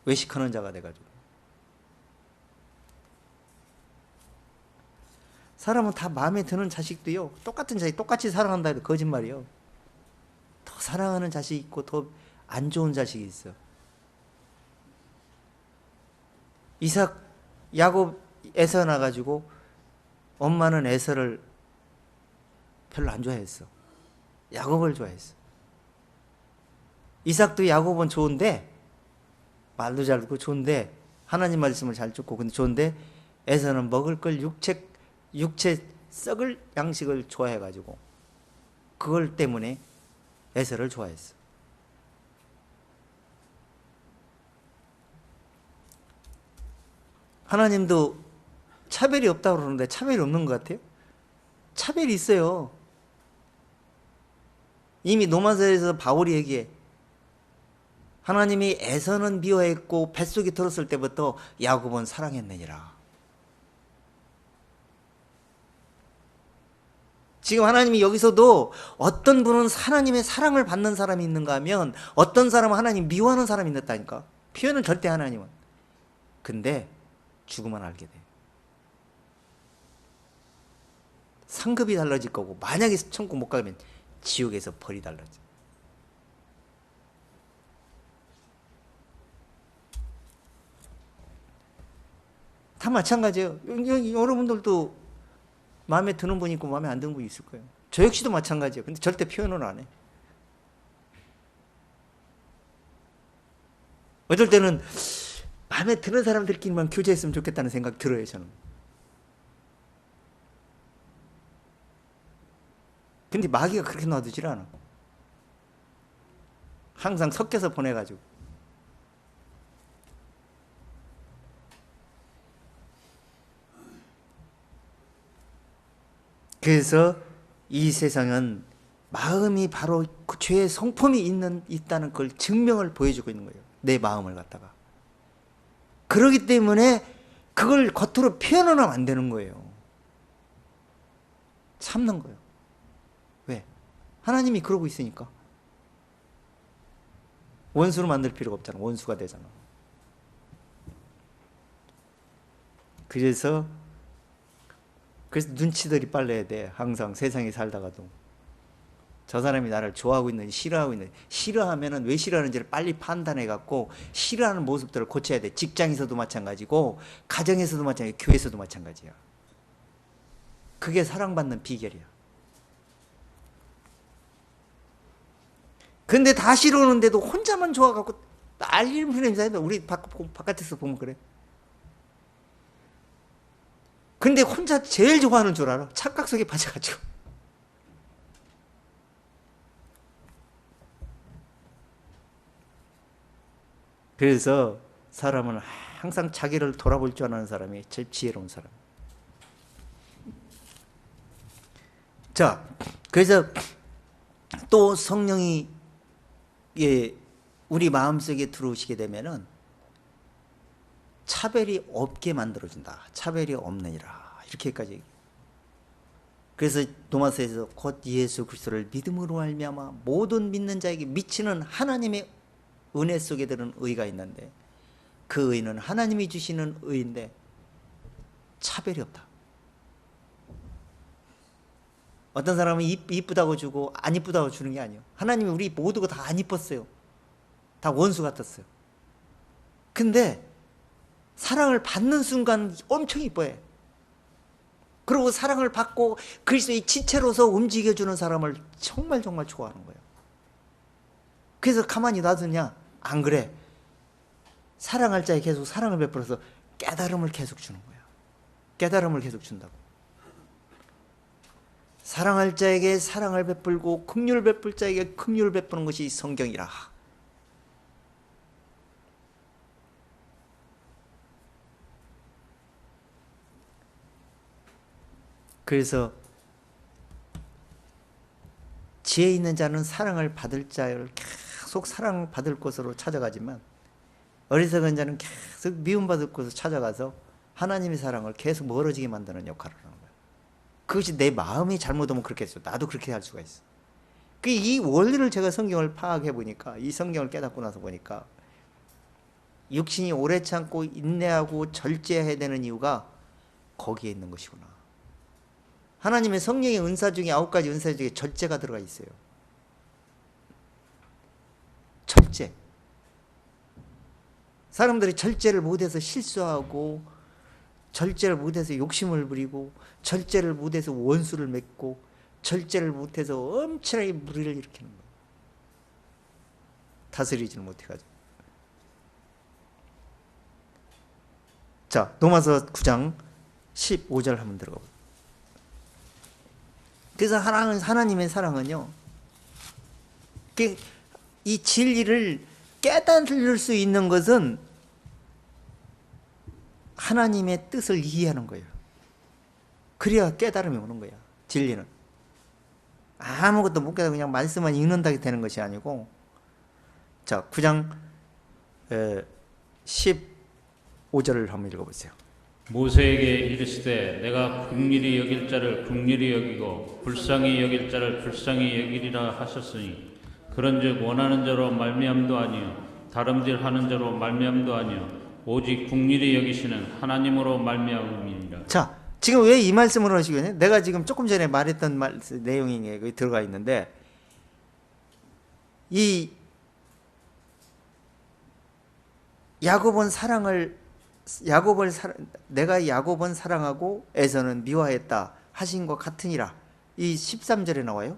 외식하는 자가 돼가지고. 사람은 다 마음에 드는 자식도요, 똑같은 자식 똑같이 사랑한다 해도 거짓말이요. 더 사랑하는 자식이 있고 더 안 좋은 자식이 있어. 이삭, 야곱, 에서 나가지고 엄마는 에서를 별로 안 좋아했어. 야곱을 좋아했어. 이삭도 야곱은 좋은데, 말도 잘 듣고 좋은데, 하나님 말씀을 잘 듣고 근데 좋은데, 에서는 먹을 걸 육체 썩을 양식을 좋아해가지고 그걸 때문에 에서를 좋아했어. 하나님도 차별이 없다고 그러는데 차별이 없는 것 같아요? 차별이 있어요. 이미 로마서에서 바울이 얘기해. 하나님이 에서는 미워했고 뱃속에 들었을 때부터 야곱은 사랑했느니라. 지금 하나님이 여기서도 어떤 분은 하나님의 사랑을 받는 사람이 있는가 하면 어떤 사람은 하나님 미워하는 사람이 있다니까. 표현은 절대 하나님은. 근데 죽으면 알게 돼. 상급이 달라질 거고 만약에 천국 못 가면 지옥에서 벌이 달라져. 다 마찬가지예요. 여러분들도 마음에 드는 분 있고 마음에 안 드는 분 있을 거예요. 저 역시도 마찬가지예요. 근데 절대 표현은 안 해. 어쩔 때는 마음에 드는 사람들끼리만 교제했으면 좋겠다는 생각 들어요, 저는. 근데 마귀가 그렇게 놔두질 않아. 항상 섞여서 보내가지고. 그래서 이 세상은 마음이 바로 그 죄의 성품이 있다는 걸 증명을 보여주고 있는 거예요. 내 마음을 갖다가. 그렇기 때문에 그걸 겉으로 표현을 하면 안 되는 거예요. 참는 거예요. 왜? 하나님이 그러고 있으니까. 원수로 만들 필요가 없잖아. 원수가 되잖아. 그래서 눈치들이 빨라야 돼. 항상 세상에 살다가도. 저 사람이 나를 좋아하고 있는지 싫어하고 있는지. 싫어하면은 왜 싫어하는지를 빨리 판단해 갖고 싫어하는 모습들을 고쳐야 돼. 직장에서도 마찬가지고 가정에서도 마찬가지고 교회에서도 마찬가지야. 그게 사랑받는 비결이야. 근데 다 싫어하는데도 혼자만 좋아갖고 난리를 부리면서 우리 바깥에서 보면 그래. 근데 혼자 제일 좋아하는 줄 알아. 착각 속에 빠져가지고. 그래서 사람은 항상 자기를 돌아볼 줄 아는 사람이 제일 지혜로운 사람. 자, 그래서 또 성령이 우리 마음속에 들어오시게 되면은 차별이 없게 만들어준다. 차별이 없느니라. 이렇게까지. 그래서 도마서에서 곧 예수 그리스도를 믿음으로 말미암아 모든 믿는 자에게 미치는 하나님의 은혜 속에 들은 의가 있는데 그 의는 하나님이 주시는 의인데 차별이 없다. 어떤 사람은 이쁘다고 주고 안 이쁘다고 주는 게 아니에요. 하나님이 우리 모두가 다 안 이뻤어요. 다 원수 같았어요. 근데 사랑을 받는 순간 엄청 이뻐해. 그리고 사랑을 받고 그리스도의 지체로서 움직여주는 사람을 정말 정말 좋아하는 거예요. 그래서 가만히 놔두냐? 안 그래. 사랑할 자에 계속 사랑을 베풀어서 깨달음을 계속 주는 거야. 깨달음을 계속 준다고. 사랑할 자에게 사랑을 베풀고 긍휼을 베풀 자에게 긍휼을 베푸는 것이 성경이라. 그래서 지혜 있는 자는 사랑을 받을 자를 계속 사랑받을 곳으로 찾아가지만 어리석은 자는 계속 미움받을 곳으로 찾아가서 하나님의 사랑을 계속 멀어지게 만드는 역할을 하는 거예요. 그것이 내 마음이 잘못하면 그렇게 했어. 나도 그렇게 할 수가 있어. 이 원리를 제가 성경을 파악해 보니까, 이 성경을 깨닫고 나서 보니까 육신이 오래 참고 인내하고 절제해야 되는 이유가 거기에 있는 것이구나. 하나님의 성령의 은사 중에 9가지 은사 중에 절제가 들어가 있어요. 절제. 사람들이 절제를 못해서 실수하고 절제를 못해서 욕심을 부리고 절제를 못해서 원수를 맺고 절제를 못해서 엄청나게 무리를 일으키는 거예요. 다스리지를 못해가지고. 자, 로마서 9장 15절 한번 들어가 보세요. 그래서 하나님의 사랑은요, 이 진리를 깨달을 수 있는 것은 하나님의 뜻을 이해하는 거예요. 그래야 깨달음이 오는 거야. 진리는 아무것도 못 깨달고 그냥 말씀만 읽는다게 되는 것이 아니고. 자, 9장 15절을 한번 읽어보세요. 모세에게 이르시되 내가 긍휼히 여길 자를 긍휼히 여기고 불쌍히 여길 자를 불쌍히 여기리라 하셨으니 그런즉 원하는 자로 말미암도 아니요 다름질하는 자로 말미암도 아니요 오직 긍휼히 여기시는 하나님으로 말미암음이니라. 자, 지금 왜 이 말씀을 하시겠냐? 내가 지금 조금 전에 말했던 내용이 여기 들어가 있는데, 이 내가 야곱은 사랑하고 에서는 미워했다 하신 것 같으니라. 이 13절에 나와요.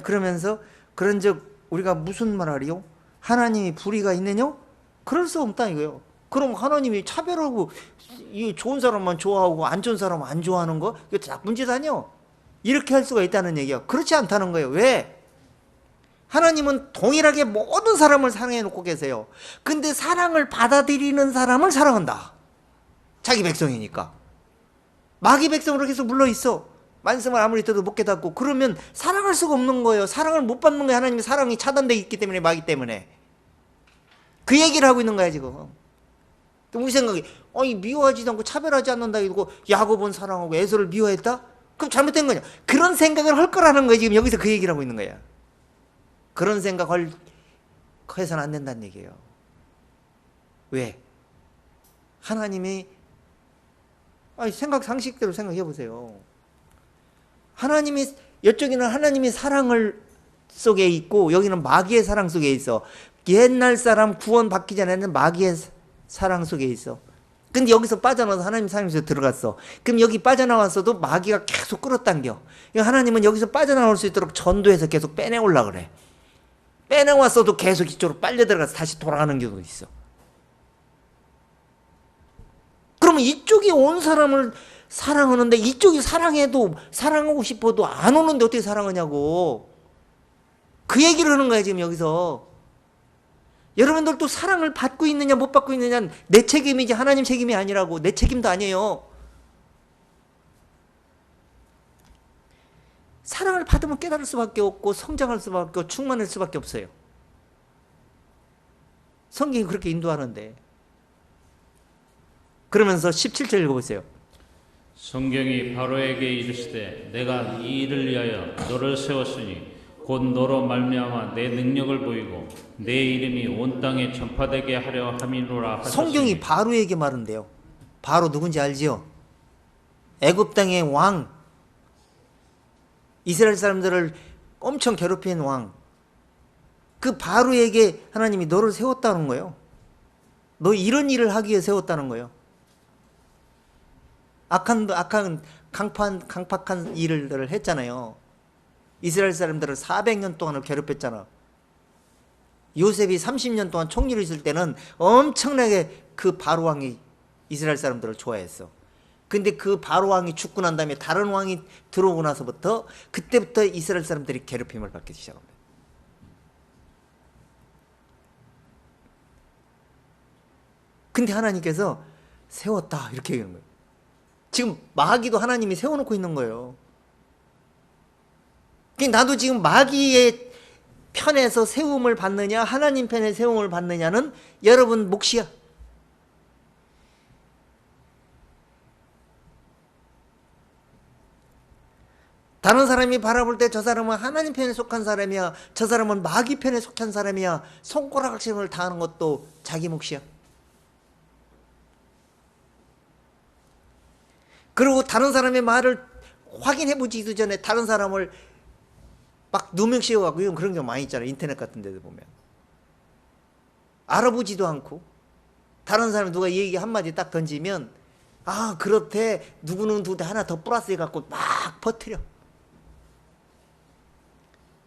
그러면서 그런즉 우리가 무슨 말하리요? 하나님이 불의가 있느냐? 그럴 수 없다 이거요. 그럼 하나님이 차별하고 이 좋은 사람만 좋아하고 안 좋은 사람 안 좋아하는 거 이거 나쁜 짓 아니요? 이렇게 할 수가 있다는 얘기야. 그렇지 않다는 거예요. 왜? 하나님은 동일하게 모든 사람을 사랑해 놓고 계세요. 근데 사랑을 받아들이는 사람을 사랑한다. 자기 백성이니까. 마귀 백성으로 계속 물러 있어. 말씀을 아무리 들어도 못 깨닫고. 그러면 사랑할 수가 없는 거예요. 사랑을 못 받는 거예요. 하나님의 사랑이 차단되어 있기 때문에, 마귀 때문에. 그 얘기를 하고 있는 거야 지금. 우리 생각이 미워하지도 않고 차별하지 않는다 이러고 야곱은 사랑하고 에서를 미워했다? 그럼 잘못된 거냐? 그런 생각을 할 거라는 거예요. 지금 여기서 그 얘기를 하고 있는 거야. 그런 생각을 해서는 안 된다는 얘기예요. 왜? 하나님이 상식대로 생각해 보세요. 하나님이 이쪽에는 하나님이 사랑을 속에 있고 여기는 마귀의 사랑 속에 있어. 옛날 사람 구원 받기 전에는 마귀의 사랑 속에 있어. 근데 여기서 빠져나와서 하나님 사랑에서 들어갔어. 그럼 여기 빠져나왔어도 마귀가 계속 끌어당겨. 하나님은 여기서 빠져나올 수 있도록 전도해서 계속 빼내오려고 그래. 빼내왔어도 계속 이쪽으로 빨려 들어가서 다시 돌아가는 경우도 있어. 그러면 이쪽이 온 사람을 사랑하는데 이쪽이 사랑하고 싶어도 안 오는데 어떻게 사랑하냐고. 그 얘기를 하는 거야 지금 여기서. 여러분들도 사랑을 받고 있느냐 못 받고 있느냐는 내 책임이지 하나님 책임이 아니라고. 내 책임도 아니에요. 사랑을 받으면 깨달을 수밖에 없고 성장할 수밖에 없고 충만할 수밖에 없어요. 성경이 그렇게 인도하는데. 그러면서 17절 읽어보세요. 성경이 바로에게 이르시되 내가 이 일을 위하여 너를 세웠으니 곧 너로 말미암아 내 능력을 보이고 내 이름이 온 땅에 전파되게 하려 함이로라 하셨으니. 성경이 바로에게 말한대요. 바로 누군지 알지요? 애굽 땅의 왕, 이스라엘 사람들을 엄청 괴롭힌 왕, 그 바로에게 하나님이 너를 세웠다는 거예요. 너 이런 일을 하기 위해 세웠다는 거예요. 악한 강팍한 일을 했잖아요. 이스라엘 사람들을 400년 동안을 괴롭혔잖아. 요셉이 30년 동안 총리로 있을 때는 엄청나게 그 바로 왕이 이스라엘 사람들을 좋아했어. 근데 그 바로 왕이 죽고 난 다음에 다른 왕이 들어오고 나서부터 그때부터 이스라엘 사람들이 괴롭힘을 받기 시작합니다. 근데 하나님께서 세웠다 이렇게 얘기하는 거예요. 지금 마귀도 하나님이 세워놓고 있는 거예요. 나도 지금 마귀의 편에서 세움을 받느냐 하나님 편에 세움을 받느냐는 여러분 몫이야. 다른 사람이 바라볼 때 저 사람은 하나님 편에 속한 사람이야, 저 사람은 마귀 편에 속한 사람이야, 손가락질을 당하는 것도 자기 몫이야. 그리고 다른 사람의 말을 확인해보지도 전에 다른 사람을 막 누명 씌워갖고 그런 경우 많이 있잖아요. 인터넷 같은 데도 보면. 알아보지도 않고 다른 사람이 누가 얘기 한마디 딱 던지면 그렇대, 누구는 누구한테 하나 더 플러스 해갖고 막 퍼뜨려.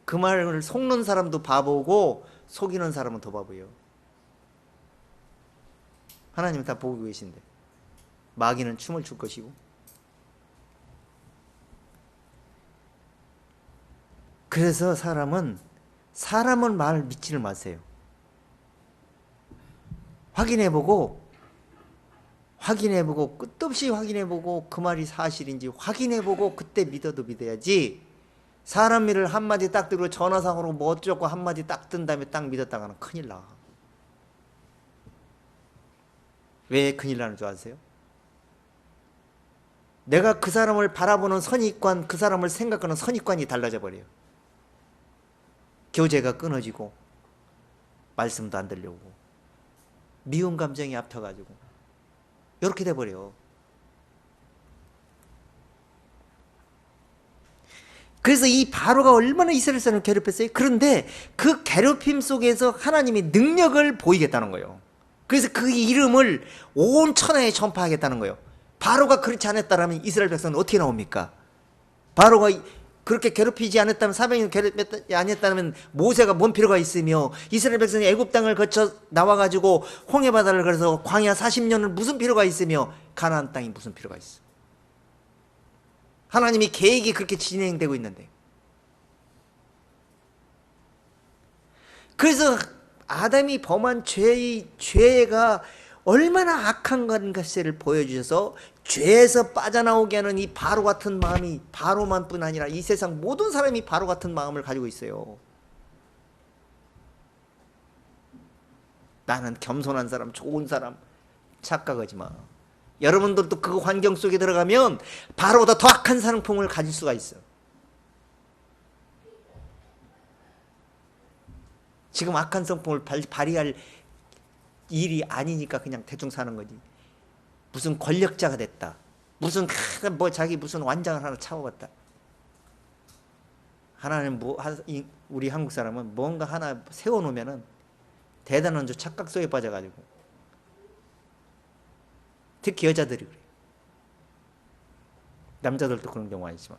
그 말을 속는 사람도 바보고 속이는 사람은 더 바보예요. 하나님은 다 보고 계신데 마귀는 춤을 출 것이고. 그래서 사람은 말 믿지를 마세요. 확인해보고 끝없이 확인해보고 그 말이 사실인지 확인해보고 그때 믿어도 믿어야지. 사람 일을 한마디 딱 들고 전화상으로 뭐 어쩌고 한마디 딱 뜬 다음에 딱 믿었다가는 큰일 나. 왜 큰일 나는 줄 아세요? 내가 그 사람을 바라보는 선입관, 그 사람을 생각하는 선입관이 달라져 버려요. 교제가 끊어지고 말씀도 안 들려오고 미운 감정이 앞터가지고 이렇게 돼버려. 그래서 이 바로가 얼마나 이스라엘 사람을 괴롭혔어요. 그런데 그 괴롭힘 속에서 하나님이 능력을 보이겠다는 거예요. 그래서 그 이름을 온 천하에 전파하겠다는 거예요. 바로가 그렇지 않았다면 이스라엘 백성은 어떻게 나옵니까? 바로가 그렇게 괴롭히지 않았다면, 400년 괴롭히지 않았다면 모세가 뭔 필요가 있으며, 이스라엘 백성이 애굽 땅을 거쳐 나와가지고 홍해 바다를 걸어서 광야 40년을 무슨 필요가 있으며, 가나안 땅이 무슨 필요가 있어? 하나님이 계획이 그렇게 진행되고 있는데. 그래서 아담이 범한 죄가 얼마나 악한 것인가를 보여주셔서 죄에서 빠져나오게 하는 이 바로 같은 마음이 바로만 뿐 아니라 이 세상 모든 사람이 바로 같은 마음을 가지고 있어요. 나는 겸손한 사람, 좋은 사람 착각하지 마. 여러분들도 그 환경 속에 들어가면 바로보다 더 악한 상품을 가질 수가 있어. 지금 악한 성품을 발휘할 일이 아니니까 그냥 대충 사는 거지. 무슨 권력자가 됐다, 무슨 자기 무슨 완장을 하나 차워봤다. 하나는 우리 한국 사람은 뭔가 하나 세워놓으면은 대단한 착각 속에 빠져가지고, 특히 여자들이 그래. 남자들도 그런 경우 아니지만.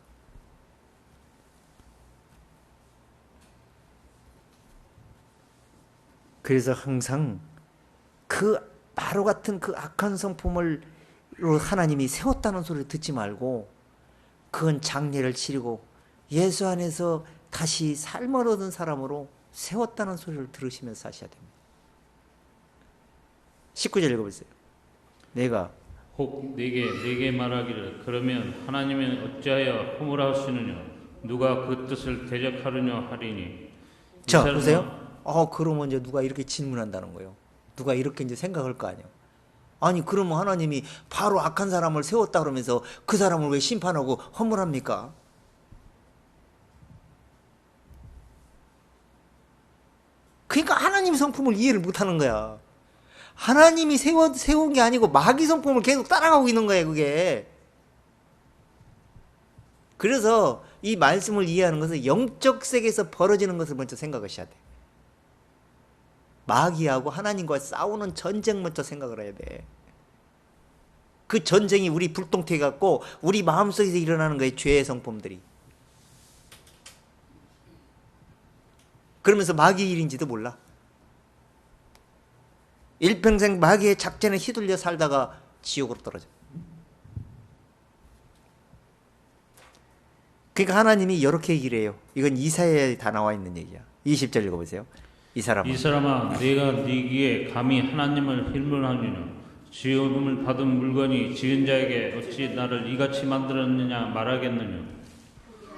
그래서 항상 그 바로 같은 그 악한 성품을 하나님이 세웠다는 소리를 듣지 말고, 그건 장례를 치르고 예수 안에서 다시 삶을 얻은 사람으로 세웠다는 소리를 들으시면서 사셔야 됩니다. 19절 읽어보세요. 내가 혹 내게 말하기를, 그러면 하나님은 어찌하여 허물하시느냐, 누가 그 뜻을 대적하느냐 하리니. 자, 보세요. 그러면 이제 누가 이렇게 질문한다는 거예요. 누가 이렇게 이제 생각할 거 아니에요. 아니, 그러면 하나님이 바로 악한 사람을 세웠다 그러면서 그 사람을 왜 심판하고 허물합니까? 그러니까 하나님 성품을 이해를 못하는 거야. 하나님이 세운 게 아니고 마귀 성품을 계속 따라가고 있는 거예요, 그게. 그래서 이 말씀을 이해하는 것은 영적 세계에서 벌어지는 것을 먼저 생각하셔야 돼. 마귀하고 하나님과 싸우는 전쟁 먼저 생각을 해야 돼. 그 전쟁이 우리 불똥튀 같고 우리 마음속에서 일어나는 거예요, 죄의 성품들이. 그러면서 마귀 일인지도 몰라. 일평생 마귀의 작전에 휘둘려 살다가 지옥으로 떨어져. 그러니까 하나님이 이렇게 얘기를 해요. 이건 이사야에 다 나와 있는 얘기야. 20절 읽어보세요. 이 사람아, 내가 네기에 감히 하나님을 힐문하느냐, 지음을 받은 물건이 지은 자에게 어찌 나를 이같이 만들었느냐 말하겠느냐.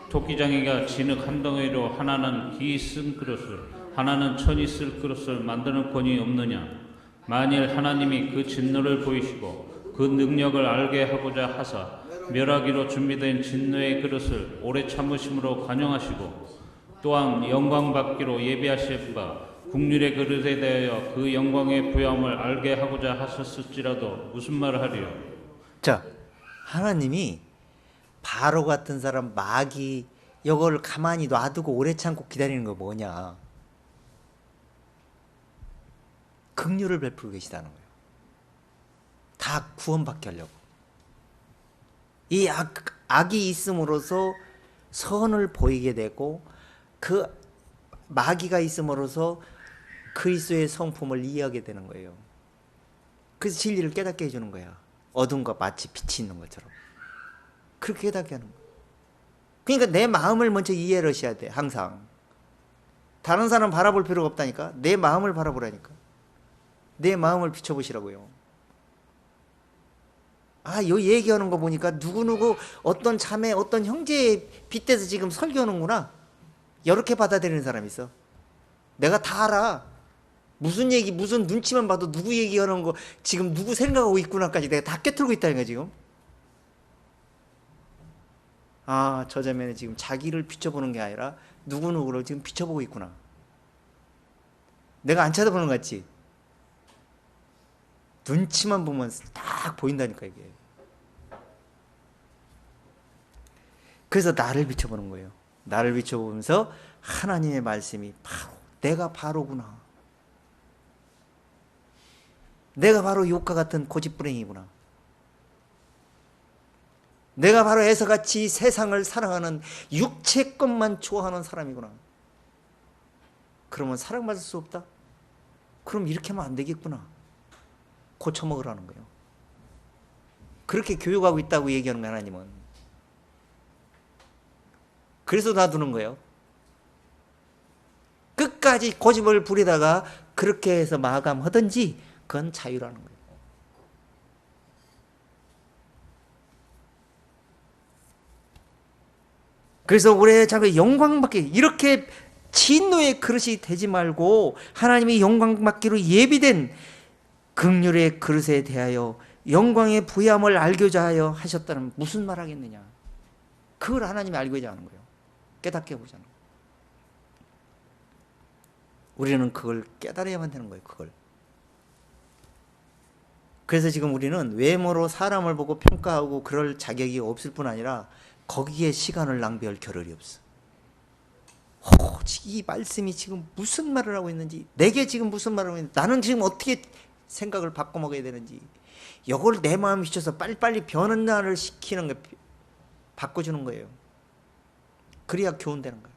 토끼장이가 진흙 한 덩어리로 하나는 기 쓴 그릇을, 하나는 천이 쓸 그릇을 만드는 권이 없느냐. 만일 하나님이 그 진노를 보이시고 그 능력을 알게 하고자 하사 멸하기로 준비된 진노의 그릇을 오래 참으심으로 관용하시고, 또한 영광 받기로 예비하실 바 국률의 그릇에 대하여 그 영광의 부여함을 알게 하고자 하셨을지라도 무슨 말을 하리요. 자, 하나님이 바로 같은 사람, 마귀, 이걸 가만히 놔두고 오래 참고 기다리는 거 뭐냐? 긍휼을 베풀고 계시다는 거예요. 다 구원받게 하려고. 이 악이 있음으로써 선을 보이게 되고, 그 마귀가 있음으로써 그리스도의 성품을 이해하게 되는 거예요. 그래서 진리를 깨닫게 해주는 거야. 어둠과 마치 빛이 있는 것처럼. 그렇게 깨닫게 하는 거야. 그러니까 내 마음을 먼저 이해를 하셔야 돼. 항상. 다른 사람 바라볼 필요가 없다니까. 내 마음을 바라보라니까. 내 마음을 비춰보시라고요. 요 얘기하는 거 보니까 누구누구 어떤 자매, 어떤 형제에 빗대서 지금 설교하는구나. 이렇게 받아들이는 사람이 있어. 내가 다 알아. 무슨 얘기, 무슨 눈치만 봐도 누구 얘기하는 거, 지금 누구 생각하고 있구나까지 내가 다 꿰뚫고 있다니까, 지금. 아, 저 자매는 지금 자기를 비춰보는 게 아니라 누구누구를 지금 비춰보고 있구나. 내가 안 쳐다보는 것 같지? 눈치만 보면 딱 보인다니까, 이게. 그래서 나를 비춰보는 거예요. 나를 비춰보면서 하나님의 말씀이 바로 내가 바로구나. 내가 바로 욕과 같은 고집부랭이구나. 내가 바로 에서같이 세상을 사랑하는 육체 것만 좋아하는 사람이구나. 그러면 사랑받을 수 없다? 그럼 이렇게 하면 안 되겠구나. 고쳐먹으라는 거예요. 그렇게 교육하고 있다고 얘기하는 거예요, 하나님은. 그래서 놔두는 거예요. 끝까지 고집을 부리다가 그렇게 해서 마감하든지 그건 자유라는 거예요. 그래서 우리의 자꾸 영광받기, 이렇게 진노의 그릇이 되지 말고 하나님이 영광받기로 예비된 긍휼의 그릇에 대하여 영광의 부여함을 알고자 하여 하셨다는 무슨 말 하겠느냐. 그걸 하나님이 알고자 하는 거예요. 깨닫게 보자는 거예요. 우리는 그걸 깨달아야만 되는 거예요. 그걸. 그래서 지금 우리는 외모로 사람을 보고 평가하고 그럴 자격이 없을 뿐 아니라 거기에 시간을 낭비할 겨를이 없어. 이 말씀이 지금 무슨 말을 하고 있는지, 내게 지금 무슨 말을 하고 있는지, 나는 지금 어떻게 생각을 바꿔먹어야 되는지, 이걸 내 마음에 비춰서 빨리빨리 변화를 시키는 거, 바꿔주는 거예요. 그래야 교훈되는 거예요.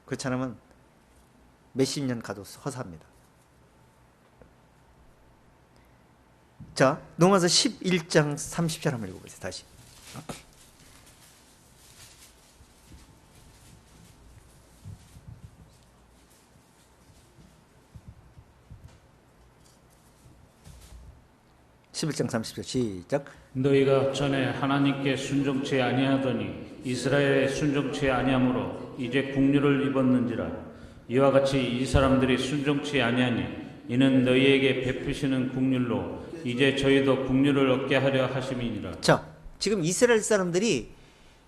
그렇지 않으면 몇십 년 가도 허사합니다. 자, 로마서 11장 30절 한번 읽어보세요. 다시. (11장 30절) 시작. 너희가 전에 하나님께 순종치 아니하더니 이스라엘에 순종치 아니하므로 이제 국류를 입었는지라. 이와 같이 이 사람들이 순종치 아니하니 이는 너희에게 베푸시는 국률로 이제 저희도 국류를 얻게 하려 하심이니라. 자, 지금 이스라엘 사람들이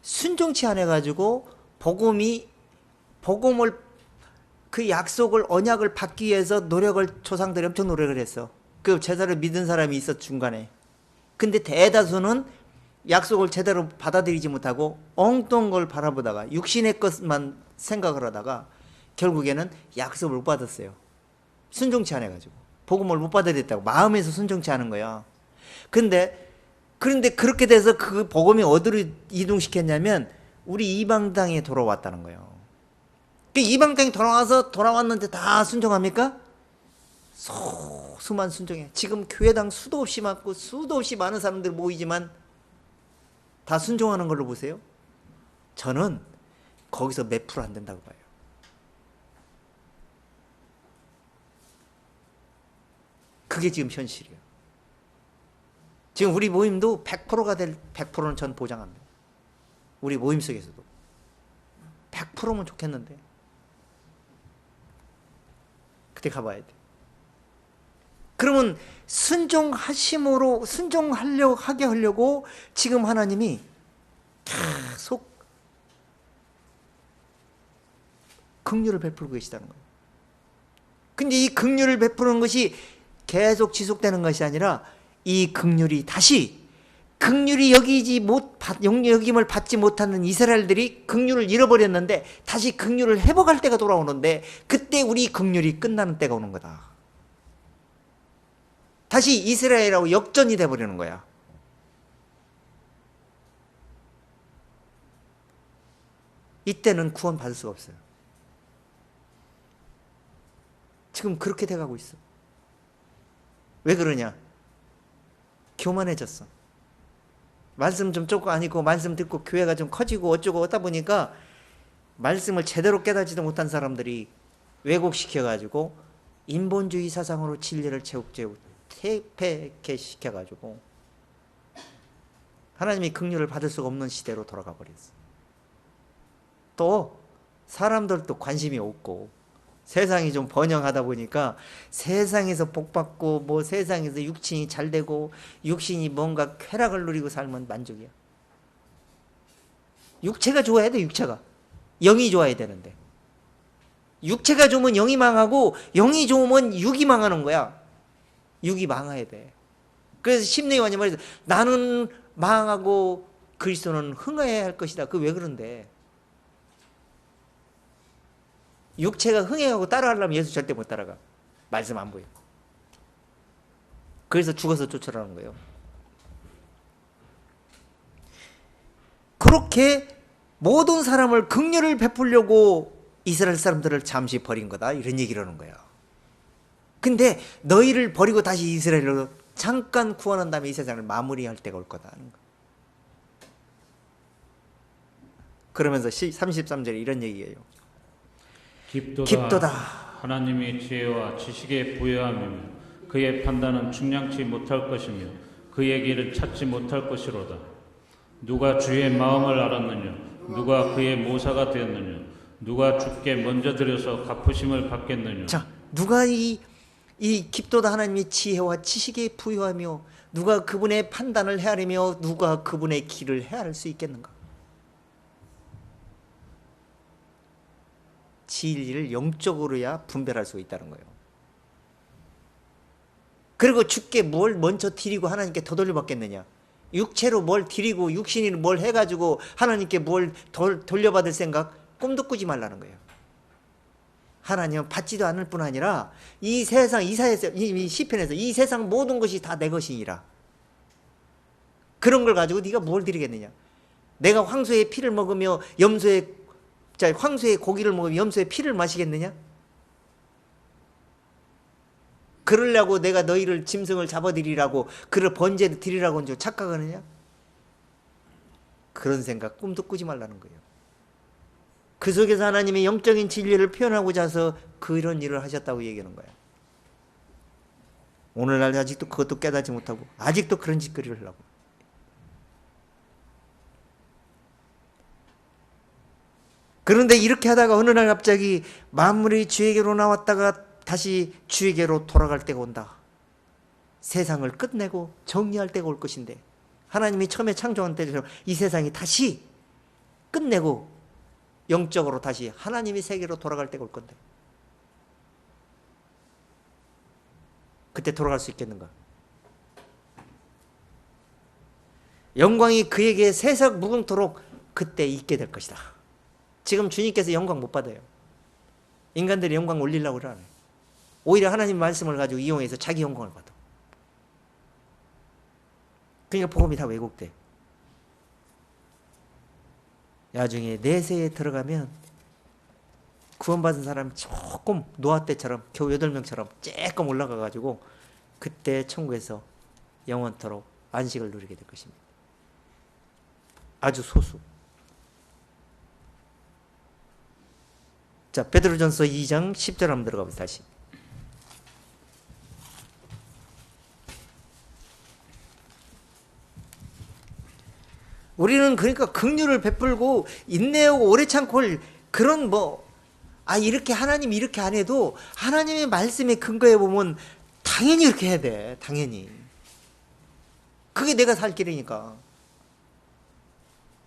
순종치 않아가지고 복음을 그 약속을 언약을 받기 위해서 조상들이 엄청 노력을 했어. 그 제사를 믿은 사람이 있어 중간에. 근데 대다수는 약속을 제대로 받아들이지 못하고 엉뚱한 걸 바라보다가 육신의 것만 생각을 하다가 결국에는 약속을 못 받았어요. 순종치 않아가지고 복음을 못 받아들였다고 마음에서 순종치 않은 거야. 그런데 그렇게 돼서 그 복음이 어디로 이동시켰냐면 우리 이방 땅에 돌아왔다는 거예요. 그 이방 땅에 돌아왔는데 다 순종합니까? 소수만 순종해. 지금 교회당 수도 없이 많고 수도 없이 많은 사람들 모이지만 다 순종하는 걸로 보세요. 저는 거기서 몇 프로 안 된다고 봐요. 그게 지금 현실이에요. 지금 우리 모임도 100%가 될 100%는 전 보장합니다. 우리 모임 속에서도 100%면 좋겠는데 그때 가봐야 돼. 그러면 하게 하려고 지금 하나님이 계속 긍휼을 베풀고 계시다는 거예요. 근데 이 긍휼을 베푸는 것이 계속 지속되는 것이 아니라 이 긍휼이 다시 긍휼이 여김을 받지 못하는 이스라엘들이 긍휼을 잃어버렸는데 다시 긍휼을 회복할 때가 돌아오는데 그때 우리 긍휼이 끝나는 때가 오는 거다. 다시 이스라엘하고 역전이 돼버리는 거야. 이때는 구원 받을 수가 없어요. 지금 그렇게 돼가고 있어. 왜 그러냐? 교만해졌어. 말씀 좀 조금 아니고 말씀 듣고 교회가 좀 커지고 어쩌고 하다 보니까 말씀을 제대로 깨닫지도 못한 사람들이 왜곡시켜가지고 인본주의 사상으로 진리를 퇴폐케 시켜가지고 하나님이 긍휼을 받을 수가 없는 시대로 돌아가 버렸어. 또 사람들도 관심이 없고 세상이 좀 번영하다 보니까 세상에서 복받고 뭐 세상에서 육신이 잘 되고 육신이 뭔가 쾌락을 누리고 살면 만족이야. 육체가 좋아야 돼. 육체가 영이 좋아야 되는데 육체가 좋으면 영이 망하고 영이 좋으면 육이 망하는 거야. 육이 망해야 돼. 그래서 심리관이 말해서 나는 망하고 그리스도는 흥해야 할 것이다. 그 왜 그런데? 육체가 흥해하고 따라가려면 예수 절대 못 따라가. 말씀 안 보여. 그래서 죽어서 쫓아라는 거예요. 그렇게 모든 사람을 긍휼을 베풀려고 이스라엘 사람들을 잠시 버린 거다. 이런 얘기를 하는 거예요. 근데 너희를 버리고 다시 이스라엘로 잠깐 구원한 다음에 이 세상을 마무리할 때가 올 거다 하는 거. 그러면서 33절에 이런 얘기예요. 깊도다. 하나님의 지혜와 지식에 부여하며 그의 판단은 측량치 못할 것이며 그의 길을 찾지 못할 것이로다. 누가 주의 마음을 알았느냐? 누가 그의 모사가 되었느냐? 누가 주께 먼저 드려서 갚으심을 받겠느냐? 자, 누가 이 깊도다 하나님의 지혜와 지식에 부여하며 누가 그분의 판단을 헤아리며 누가 그분의 길을 헤아릴 수 있겠는가? 진리를 영적으로야 분별할 수 있다는 거예요. 그리고 주께 뭘 먼저 드리고 하나님께 더 돌려받겠느냐? 육체로 뭘 드리고 육신이 뭘 해가지고 하나님께 뭘 돌려받을 생각 꿈도 꾸지 말라는 거예요. 하나님은 받지도 않을 뿐 아니라 이 세상 이사에서 이 시편에서 이 세상 모든 것이 다 내 것이니라. 그런 걸 가지고 네가 뭘 드리겠느냐? 내가 황소의 피를 먹으며 황소의 고기를 먹으며 염소의 피를 마시겠느냐? 그러려고 내가 너희를 짐승을 잡아드리라고 그를 번제를 드리라고 한 줄 착각하느냐? 그런 생각 꿈도 꾸지 말라는 거예요. 그 속에서 하나님의 영적인 진리를 표현하고자 해서 그런 일을 하셨다고 얘기하는 거예요. 오늘날 아직도 그것도 깨닫지 못하고 아직도 그런 짓거리를 하려고. 그런데 이렇게 하다가 어느 날 갑자기 만물이 주에게로 나왔다가 다시 주에게로 돌아갈 때가 온다. 세상을 끝내고 정리할 때가 올 것인데 하나님이 처음에 창조한 때처럼 이 세상이 다시 끝내고 영적으로 다시 하나님의 세계로 돌아갈 때가 올 건데 그때 돌아갈 수 있겠는가? 영광이 그에게 세석 무궁토록 그때 있게 될 것이다. 지금 주님께서 영광 못 받아요. 인간들이 영광 올리려고 그러네. 오히려 하나님 말씀을 가지고 이용해서 자기 영광을 받아. 그러니까 복음이 다 왜곡돼. 나중에 내세에 들어가면 구원받은 사람이 조금 노아 때처럼 겨우 8명처럼 조금 올라가가지고 그때 천국에서 영원토록 안식을 누리게 될 것입니다. 아주 소수. 자, 베드로전서 2장 10절 한번 들어가 보세요. 다시. 우리는 그러니까 긍휼을 베풀고 인내하고 오래 참고 그런 이렇게 하나님 이렇게 안 해도 하나님의 말씀에 근거해 보면 당연히 이렇게 해야 돼. 당연히. 그게 내가 살 길이니까.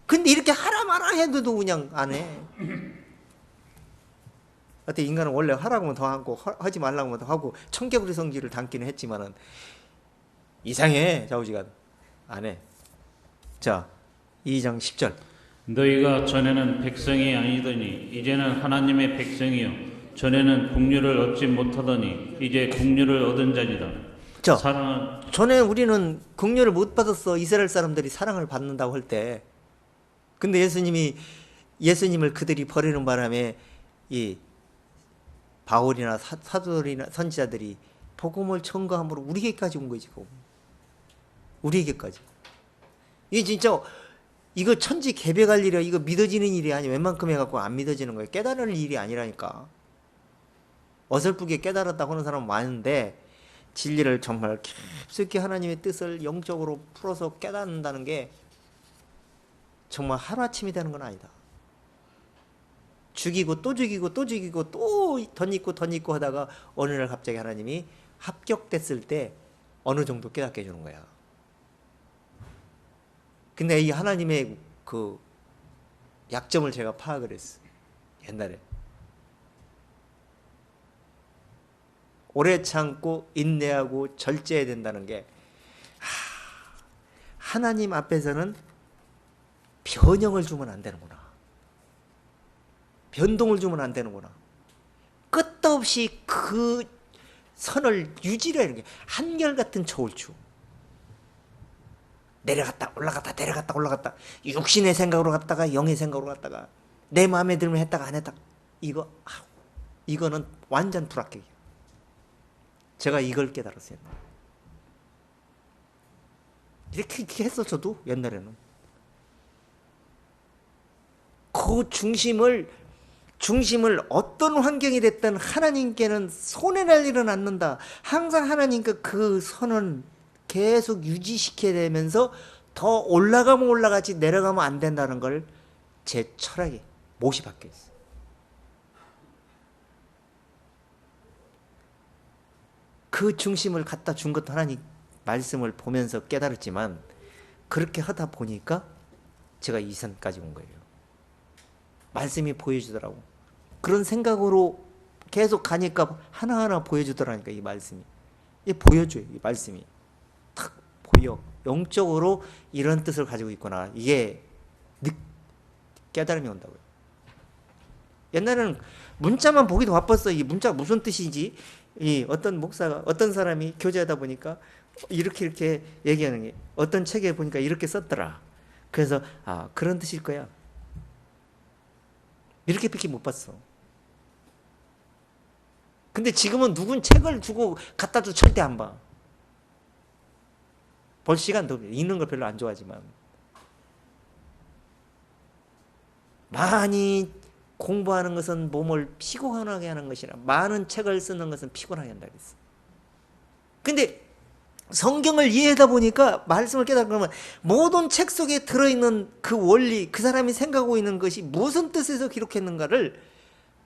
근데 이렇게 하라 마라 해도 그냥 안 해. 어때 인간은 원래 하라고 하면 더 하고 하지 말라고 하면 더 하고 청개구리 성질을 담기는 했지만은 이상해. 좌우지간 안 해. 자, 2장 10절. 너희가 전에는 백성이 아니더니 이제는 하나님의 백성이요 전에는 긍휼을 얻지 못하더니 이제 긍휼을 얻은 자니라. 자, 사랑은 전에 우리는 긍휼을 못 받았어. 이스라엘 사람들이 사랑을 받는다고 할 때. 근데 예수님을 그들이 버리는 바람에 이 바울이나 사도들이나 선지자들이 복음을 전거함으로 우리에게까지 온 거지. 우리에게까지. 이게 진짜 이거 천지 개벽할 일이야. 이거 믿어지는 일이 아니야. 웬만큼 해갖고 안 믿어지는 거예요. 깨달을 일이 아니라니까. 어설프게 깨달았다고 하는 사람은 많은데 진리를 정말 깊숙이 하나님의 뜻을 영적으로 풀어서 깨닫는다는 게 정말 하루아침이 되는 건 아니다. 죽이고 또 죽이고 또 죽이고 또 덧입고 하다가 어느 날 갑자기 하나님이 합격됐을 때 어느 정도 깨닫게 해주는 거야. 근데 이 하나님의 그 약점을 제가 파악을 했어. 옛날에. 오래 참고 인내하고 절제해야 된다는 게 하나님 앞에서는 변형을 주면 안 되는구나. 변동을 주면 안 되는구나. 끝도 없이 그 선을 유지하는 게 한결같은 저울추. 내려갔다 올라갔다 내려갔다 올라갔다 육신의 생각으로 갔다가 영의 생각으로 갔다가 내 마음에 들면 했다가 안 했다가 이거는 완전 불합격이에요. 제가 이걸 깨달았어요. 이렇게 했었어도 옛날에는 그 중심을 어떤 환경이 됐든 하나님께는 손해날 일은 않는다. 항상 하나님께 그 선은 계속 유지시켜야 되면서 더 올라가면 올라가지 내려가면 안 된다는 걸 제 철학에 못이 박혀 있어요. 그 중심을 갖다 준 것도 하나님 말씀을 보면서 깨달았지만 그렇게 하다 보니까 제가 이 산까지 온 거예요. 말씀이 보여주더라고. 그런 생각으로 계속 가니까 하나하나 보여주더라니까. 이 말씀이 보여줘요. 이 말씀이 탁 보여. 영적으로 이런 뜻을 가지고 있구나. 이게 깨달음이 온다고요. 옛날에는 문자만 보기도 바빴어. 이 문자가 무슨 뜻인지. 이 어떤 목사가 어떤 사람이 교제하다 보니까 이렇게 얘기하는 게 어떤 책에 보니까 이렇게 썼더라. 그래서 그런 뜻일 거야. 이렇게밖에 못 봤어. 근데 지금은 누군 책을 주고 갖다 도 절대 안 봐. 볼 시간도 없어요. 읽는 걸 별로 안 좋아하지만 많이 공부하는 것은 몸을 피곤하게 하는 것이라 많은 책을 쓰는 것은 피곤하게 한다 그랬어. 근데 성경을 이해하다 보니까 말씀을 깨달으면 모든 책 속에 들어있는 그 원리, 그 사람이 생각하고 있는 것이 무슨 뜻에서 기록했는가를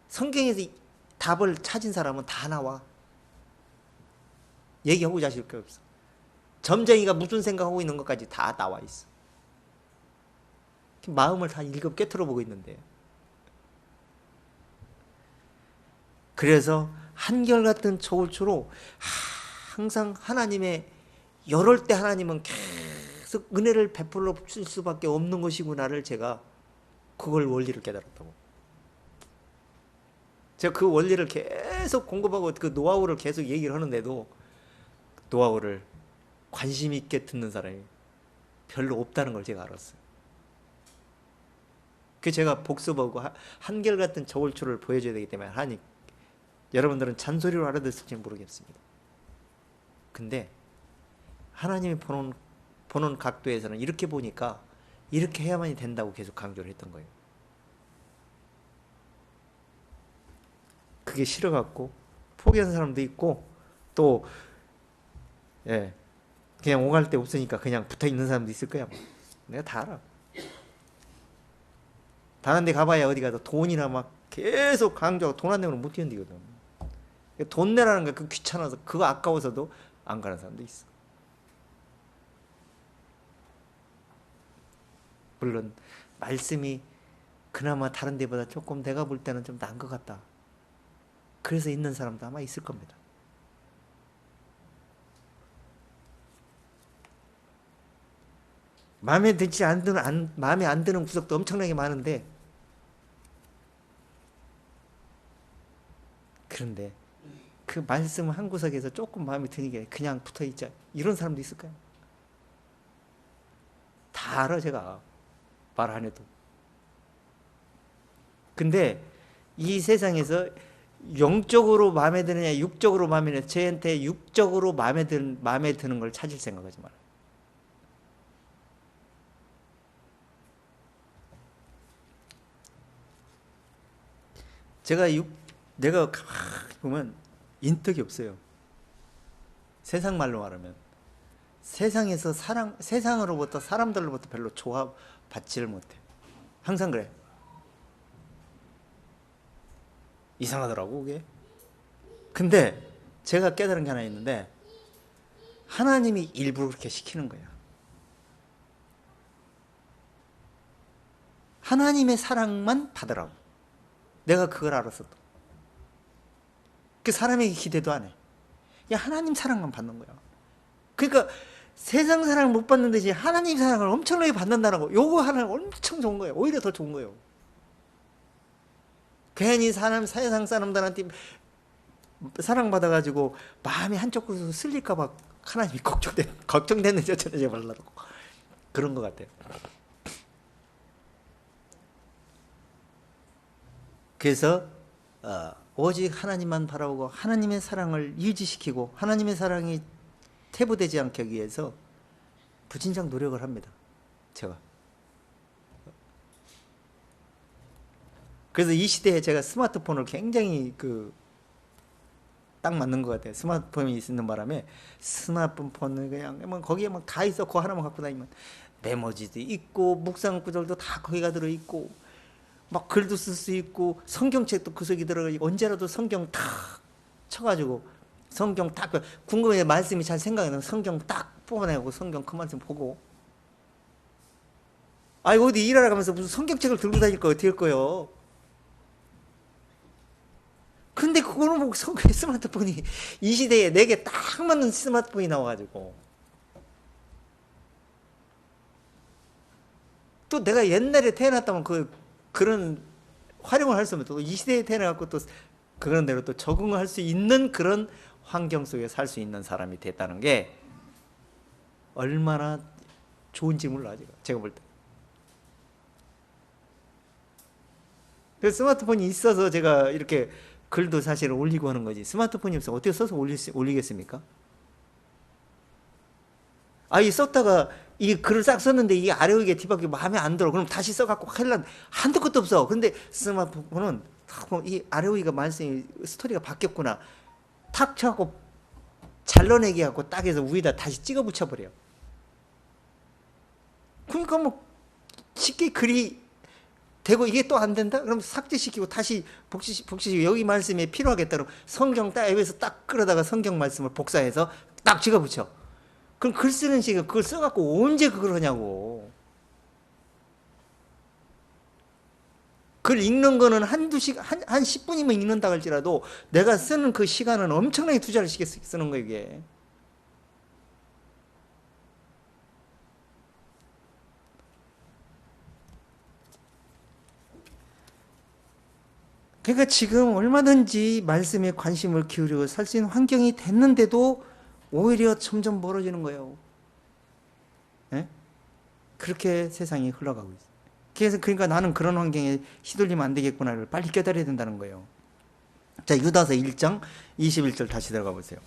성경에서 답을 찾은 사람은 다 나와. 얘기하고 자실 게 없어. 점쟁이가 무슨 생각하고 있는 것까지 다 나와 있어. 마음을 다 일곱 꿰뚫어 보고 있는데. 그래서 한결같은 저울추로 항상 하나님의 이럴 때 하나님은 계속 은혜를 베풀어 줄 수밖에 없는 것이구나를 제가 그걸 원리를 깨달았다고. 제가 그 원리를 계속 공급하고 그 노하우를 계속 얘기를 하는데도 노하우를 관심 있게 듣는 사람이 별로 없다는 걸 제가 알았어요. 그 제가 복습하고 한결같은 저울추를 보여줘야 되기 때문에 하나님, 여러분들은 잔소리로 알아듣을지 모르겠습니다. 근데 하나님이 보는 각도에서는 이렇게 보니까 이렇게 해야만이 된다고 계속 강조를 했던 거예요. 그게 싫어갖고 포기한 사람도 있고 또 그냥 오갈 데 없으니까 그냥 붙어있는 사람도 있을 거야. 내가 다 알아. 다른 데 가봐야 어디 가서 돈이나 막 계속 강조하고 돈 안 내면 못 뛰어들거든. 돈 내라는 게 그 귀찮아서 그거 아까워서도 안 가는 사람도 있어. 물론 말씀이 그나마 다른 데보다 조금 내가 볼 때는 좀 나은 것 같다. 그래서 있는 사람도 아마 있을 겁니다. 마음에 안 드는 구석도 엄청나게 많은데, 그런데 그 말씀 한 구석에서 조금 마음에 드는 게 그냥 붙어있자, 이런 사람도 있을 거야. 다 알아, 제가. 말 안 해도. 근데 이 세상에서 영적으로 마음에 드느냐 육적으로 마음에 드느냐, 저한테 육적으로 마음에 드는 걸 찾을 생각하지 마라. 내가 가만히 보면 인덕이 없어요. 세상 말로 말하면 세상에서 세상으로부터 사람들로부터 별로 조합 받지를 못해. 항상 그래. 이상하더라고 그게. 근데 제가 깨달은 게 하나 있는데 하나님이 일부러 그렇게 시키는 거야. 하나님의 사랑만 받으라고. 내가 그걸 알았어. 그 사람에게 기대도 안 해. 야, 하나님 사랑만 받는 거야. 그러니까 세상 사랑을 못 받는 대신 하나님 사랑을 엄청나게 받는다는 거. 요거 하나 엄청 좋은 거예요. 오히려 더 좋은 거예요. 괜히 세상 사람들한테 사랑받아가지고 마음이 한쪽으로 쓸릴까봐 하나님이 걱정되는 저처럼 말라고. 그런 것 같아요. 그래서 오직 하나님만 바라보고 하나님의 사랑을 유지시키고 하나님의 사랑이 퇴보되지 않게 하기 위해서 부진장 노력을 합니다. 제가. 그래서 이 시대에 제가 스마트폰을 굉장히 딱 맞는 것 같아요. 스마트폰이 있는 바람에 스마트폰을 그냥 뭐 거기에 막 다 있어. 그거 하나만 갖고 다니면 메모지도 있고 묵상 구절도 다 거기가 들어 있고 막 글도 쓸 수 있고 성경책도 그 속에 들어가 있고 언제라도 성경 탁 쳐가지고 성경 딱 궁금해 말씀이 잘 생각이 나면 성경 딱 뽑아내고 성경 그 말씀 보고. 아이 어디 일하러 가면서 무슨 성경책을 들고 다닐 거예요? 어떻게 할 거예요? 근데 그거는 뭐 스마트폰이 이 시대에 내게 딱 맞는 스마트폰이 나와가지고 또 내가 옛날에 태어났다면 그런 활용을 할 수 없는 또 이 시대에 태어나갖고 또 그런 대로 또 적응을 할 수 있는 그런 환경 속에 살 수 있는 사람이 됐다는 게 얼마나 좋은지 몰라 제가 볼 때. 그래서 스마트폰이 있어서 제가 이렇게 글도 사실 올리고 하는 거지. 스마트폰이 없으면 어떻게 써서 올리겠습니까? 이 썼다가 이 글을 싹 썼는데 이게 아래 위에 뒤바퀴 마음에 안 들어. 그럼 다시 써갖고 한도 끝도 없어. 근데 스마트폰은 이 아래 위가 말씀이 스토리가 바뀌었구나. 탁 쳐갖고 잘라내기 갖고 딱 해서 위에다 다시 찍어 붙여버려. 그러니까 뭐 쉽게 글이 되고 이게 또 안 된다? 그럼 삭제시키고 다시 복시시키고 여기 말씀에 필요하겠다. 그럼 성경 딱 앱에서 딱 끌어다가 성경 말씀을 복사해서 딱 찍어 붙여. 그럼 글 쓰는 시간 그걸 써갖고 언제 그걸 하냐고. 글 읽는 거는 한 10분이면 읽는다 할지라도 내가 쓰는 그 시간은 엄청나게 투자를 쓰는 거예요, 이게. 그러니까 지금 얼마든지 말씀에 관심을 기울이고 살 수 있는 환경이 됐는데도 오히려 점점 멀어지는 거예요. 네? 그렇게 세상이 흘러가고 있어요. 그래서 그러니까 나는 그런 환경에 휘둘리면 안 되겠구나를 빨리 깨달아야 된다는 거예요. 자, 유다서 1장 21절 다시 들어가 보세요.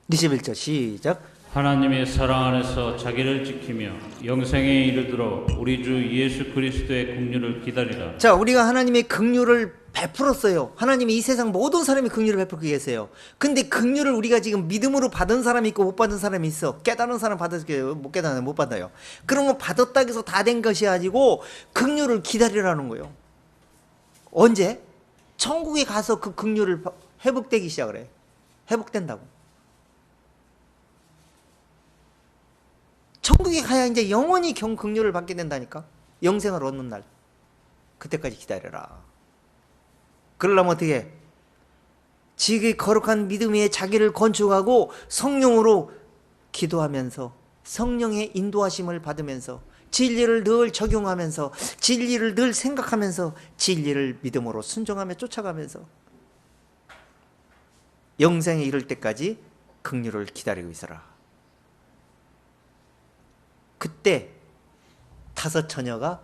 (21절) 시작. 하나님의 사랑 안에서 자기를 지키며 영생에 이르도록 우리 주 예수 그리스도의 긍휼을 기다리라. 자, 우리가 하나님의 긍휼을 베풀었어요. 하나님이 이 세상 모든 사람이 긍휼을 베풀고 계세요. 근데 긍휼을 우리가 지금 믿음으로 받은 사람이 있고 못 받은 사람이 있어. 깨달은 사람 받았어요. 못 깨달은 못 받아요. 그러면 받았다 해서 다 된 것이 아니고 긍휼을 기다리라는 거예요. 언제? 천국에 가서 그 긍휼을 회복되기 시작을 해. 회복된다고. 천국에 가야 이제 영원히 긍휼을 받게 된다니까. 영생을 얻는 날. 그때까지 기다려라. 그러려면 어떻게 해? 지극히 거룩한 믿음 위에 자기를 건축하고 성령으로 기도하면서 성령의 인도하심을 받으면서 진리를 늘 적용하면서 진리를 늘 생각하면서 진리를 믿음으로 순종하며 쫓아가면서 영생에 이를 때까지 긍휼을 기다리고 있어라. 그때 5 처녀가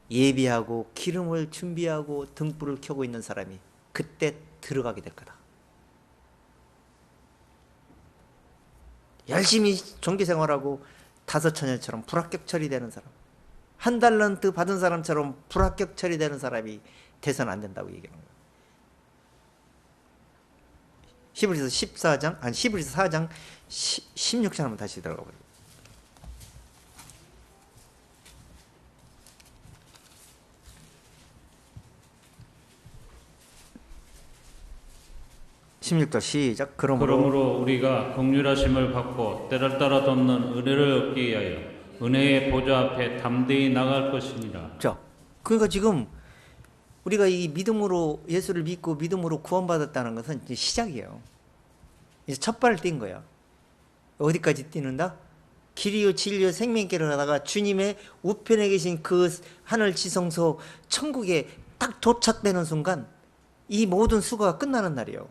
예비하고 기름을 준비하고 등불을 켜고 있는 사람이 그때 들어가게 될 거다. 열심히 종교생활하고 5 처녀처럼 불합격 처리되는 사람, 한 달란트 받은 사람처럼 불합격 처리되는 사람이 돼서는 안 된다고 얘기하는 거예요. 히브리서 14장, 아니 히브리서 4장 16절 한번 다시 들어가 보세요. 16절 시작. 그러므로 우리가 긍휼하심을 받고 때를 따라 돕는 은혜를 얻기 위하여 은혜의 보좌 앞에 담대히 나갈 것이니라. 자, 그러니까 지금 우리가 이 믿음으로 예수를 믿고 믿음으로 구원받았다는 것은 이제 시작이에요. 이제 첫 발을 뛴 거야. 어디까지 뛰는다? 길이요 진리요 생명길을 하다가 주님의 우편에 계신 그 하늘 지성소 천국에 딱 도착되는 순간 이 모든 수고가 끝나는 날이에요.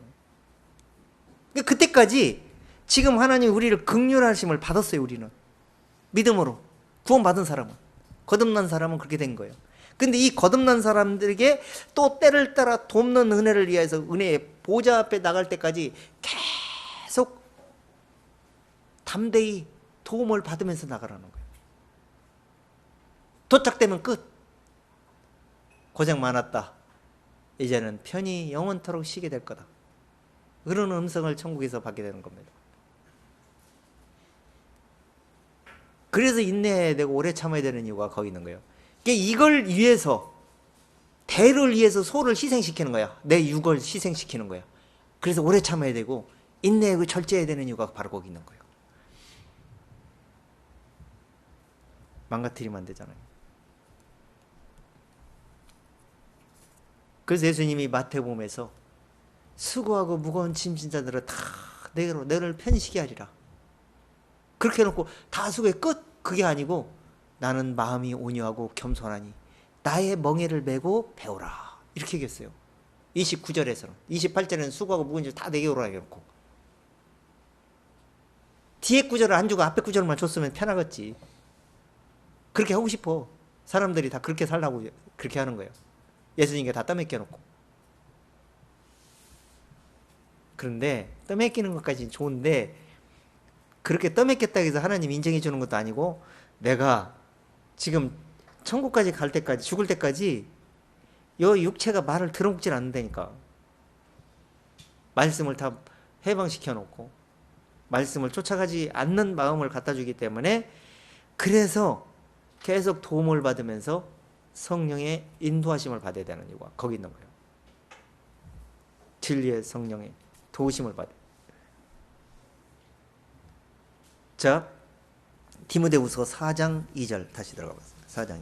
그때까지 지금 하나님이 우리를 긍휼하심을 받았어요. 우리는 믿음으로 구원받은 사람은, 거듭난 사람은 그렇게 된 거예요. 근데 이 거듭난 사람들에게 또 때를 따라 돕는 은혜를 위해서 은혜의 보좌 앞에 나갈 때까지 계속 담대히 도움을 받으면서 나가라는 거예요. 도착되면 끝. 고생 많았다. 이제는 편히 영원토록 쉬게 될 거다. 그런 음성을 천국에서 받게 되는 겁니다. 그래서 인내해야 되고 오래 참아야 되는 이유가 거기 있는 거예요. 이걸 위해서, 대를 위해서 소를 희생시키는 거야. 내 육을 희생시키는 거야. 그래서 오래 참아야 되고 인내하고 절제해야 되는 이유가 바로 거기 있는 거예요. 망가뜨리면 안 되잖아요. 그래서 예수님이 마태복음에서 수고하고 무거운 짐진 자들을 다 내게로 너를 편식이 하리라. 그렇게 해놓고 다 수고의 끝? 그게 아니고 나는 마음이 온유하고 겸손하니 나의 멍에를 메고 배우라. 이렇게 얘기했어요. 29절에서는. 28절에는 수고하고 무거운 짐 다 내게 오라 해놓고 뒤에 구절을 안 주고 앞에 구절만 줬으면 편하겠지. 그렇게 하고 싶어. 사람들이 다 그렇게 살라고 그렇게 하는 거예요. 예수님께 다 떠맡겨 놓고. 그런데 떠맡기는 것까지는 좋은데 그렇게 떠맡겼다고 해서 하나님 인정해 주는 것도 아니고 내가 지금 천국까지 갈 때까지, 죽을 때까지 요 육체가 말을 들어먹질 않는다니까. 말씀을 다 해방시켜 놓고 말씀을 쫓아가지 않는 마음을 갖다 주기 때문에 그래서 계속 도움을 받으면서 성령의 인도하심을 받아야 되는 이유가 거기 있는 거예요. 진리의 성령의 도우심을 받아요. 자, 디모데후서 4장 2절 다시 들어가 보겠습니다. 4장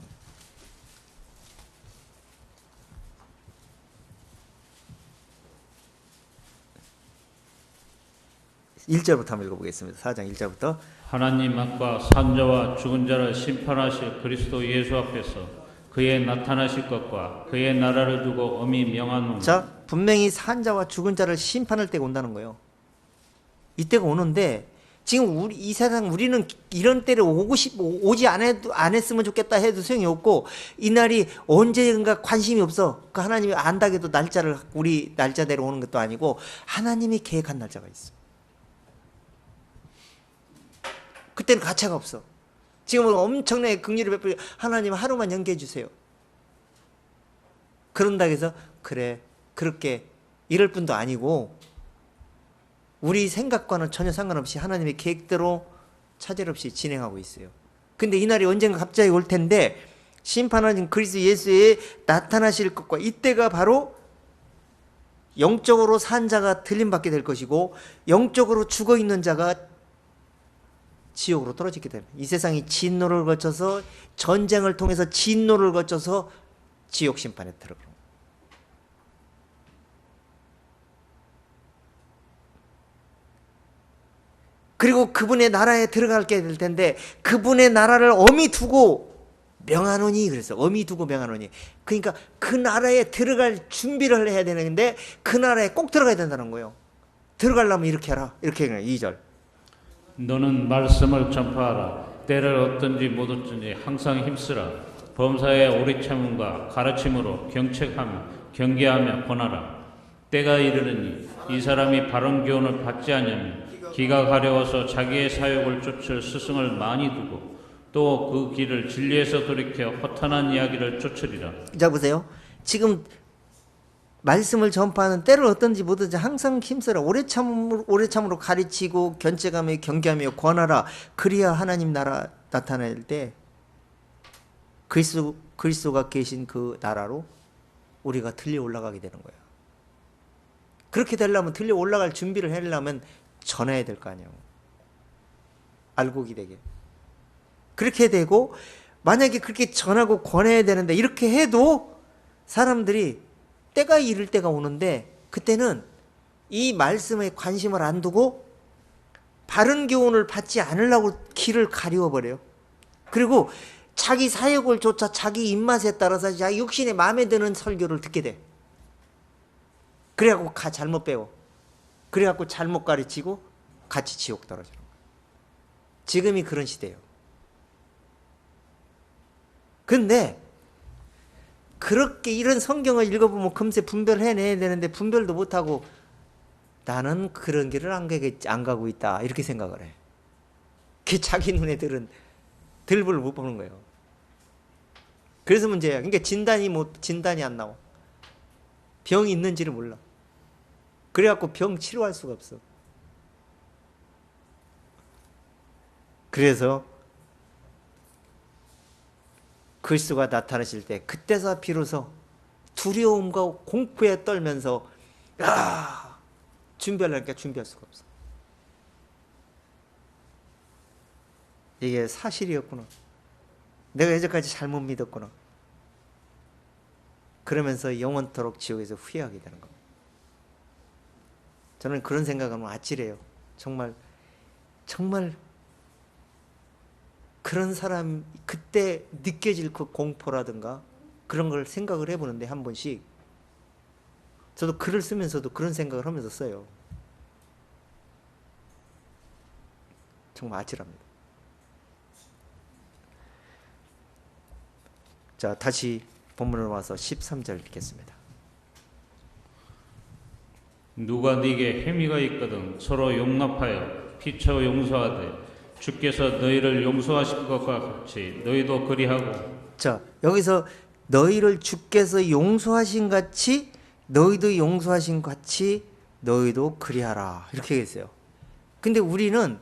2. 1절부터 한번 읽어보겠습니다. 4장 1절부터. 하나님 앞과 산자와 죽은 자를 심판하실 그리스도 예수 앞에서 그의 나타나실 것과 그의 나라를 두고 엄히 명하노니. 자, 분명히 산자와 죽은 자를 심판할 때가 온다는 거예요. 이때가 오는데 지금 이 세상 우리는 이런 때를 오지 안 했으면 좋겠다 해도 소용이 없고 이 날이 언제인가 관심이 없어. 그 하나님이 안다고 해도 날짜를 우리 날짜대로 오는 것도 아니고 하나님이 계획한 날짜가 있어. 그때는 가차가 없어. 지금은 엄청나게 긍휼을 베풀고 하나님 하루만 연기해 주세요. 그런다고 해서 그래 그렇게 이럴 뿐도 아니고 우리 생각과는 전혀 상관없이 하나님의 계획대로 차질 없이 진행하고 있어요. 근데 이 날이 언젠가 갑자기 올 텐데 심판하신 그리스도 예수의 나타나실 것과 이때가 바로 영적으로 산 자가 들림받게 될 것이고 영적으로 죽어있는 자가 지옥으로 떨어지게 됩니다. 이 세상이 진노를 거쳐서 전쟁을 통해서 진노를 거쳐서 지옥 심판에 들어가요. 그리고 그분의 나라에 들어가게 될 텐데 그분의 나라를 엄히 두고 명하노니. 그래서 엄히 두고 명하노니. 그러니까 그 나라에 들어갈 준비를 해야 되는데 그 나라에 꼭 들어가야 된다는 거예요. 들어가려면 이렇게 해라. 이렇게 해요. 2절. 너는 말씀을 전파하라. 때를 얻든지 못 얻든지 항상 힘쓰라. 범사의 오래 참음과 가르침으로 경책하며 경계하며 권하라. 때가 이르르니 이 사람이 바른 교훈을 받지 않으면 기가 가려워서 자기의 사욕을 쫓을 스승을 많이 두고 또 그 길을 진리에서 돌이켜 허탄한 이야기를 쫓으리라. 자 보세요. 지금 말씀을 전파하는 때를 어떤지 뭐든지 항상 힘써라. 오래참으로 가르치고 견제하며 경계하며 권하라. 그리야 하나님 나라 나타날 때 그리스도가 계신 그 나라로 우리가 들려 올라가게 되는 거예요. 그렇게 되려면 들려 올라갈 준비를 하려면 전해야 될 거 아니에요. 알곡이 되게. 그렇게 되고 만약에 그렇게 전하고 권해야 되는데 이렇게 해도 사람들이 때가 이를 때가 오는데 그때는 이 말씀에 관심을 안 두고 바른 교훈을 받지 않으려고 길을 가리워 버려요. 그리고 자기 사역을 쫓아 자기 입맛에 따라서 자기 육신의 마음에 드는 설교를 듣게 돼. 그래갖고 잘못 배워. 그래갖고 잘못 가르치고 같이 지옥 떨어지는 거예요. 지금이 그런 시대예요. 근데 그렇게 이런 성경을 읽어보면 금세 분별해내야 되는데 분별도 못하고 나는 그런 길을 안 가고 있다 이렇게 생각을 해. 그 자기 눈에 들불을 못 보는 거예요. 그래서 문제야. 그러니까 진단이 안 나와. 병이 있는지를 몰라. 그래갖고 병 치료할 수가 없어. 그래서 그리스도가 나타나실 때 그때서 비로소 두려움과 공포에 떨면서 준비하려니까 준비할 수가 없어. 이게 사실이었구나. 내가 여태까지 잘못 믿었구나. 그러면서 영원토록 지옥에서 후회하게 되는 겁니다. 저는 그런 생각하면 아찔해요. 정말 그런 사람 그때 느껴질 그 공포라든가 그런 걸 생각을 해보는데 한 번씩 저도 글을 쓰면서도 그런 생각을 하면서 써요. 정말 아찔합니다. 자, 다시 본문으로 와서 13절 읽겠습니다. 누가 네게 혐의가 있거든 서로 용납하여 피차 용서하되 주께서 너희를 용서하실 것과 같이 너희도 그리하고. 자, 여기서 너희를 주께서 용서하신 같이 너희도 용서하신 같이 너희도 그리하라 이렇게 했어요. 근데 우리는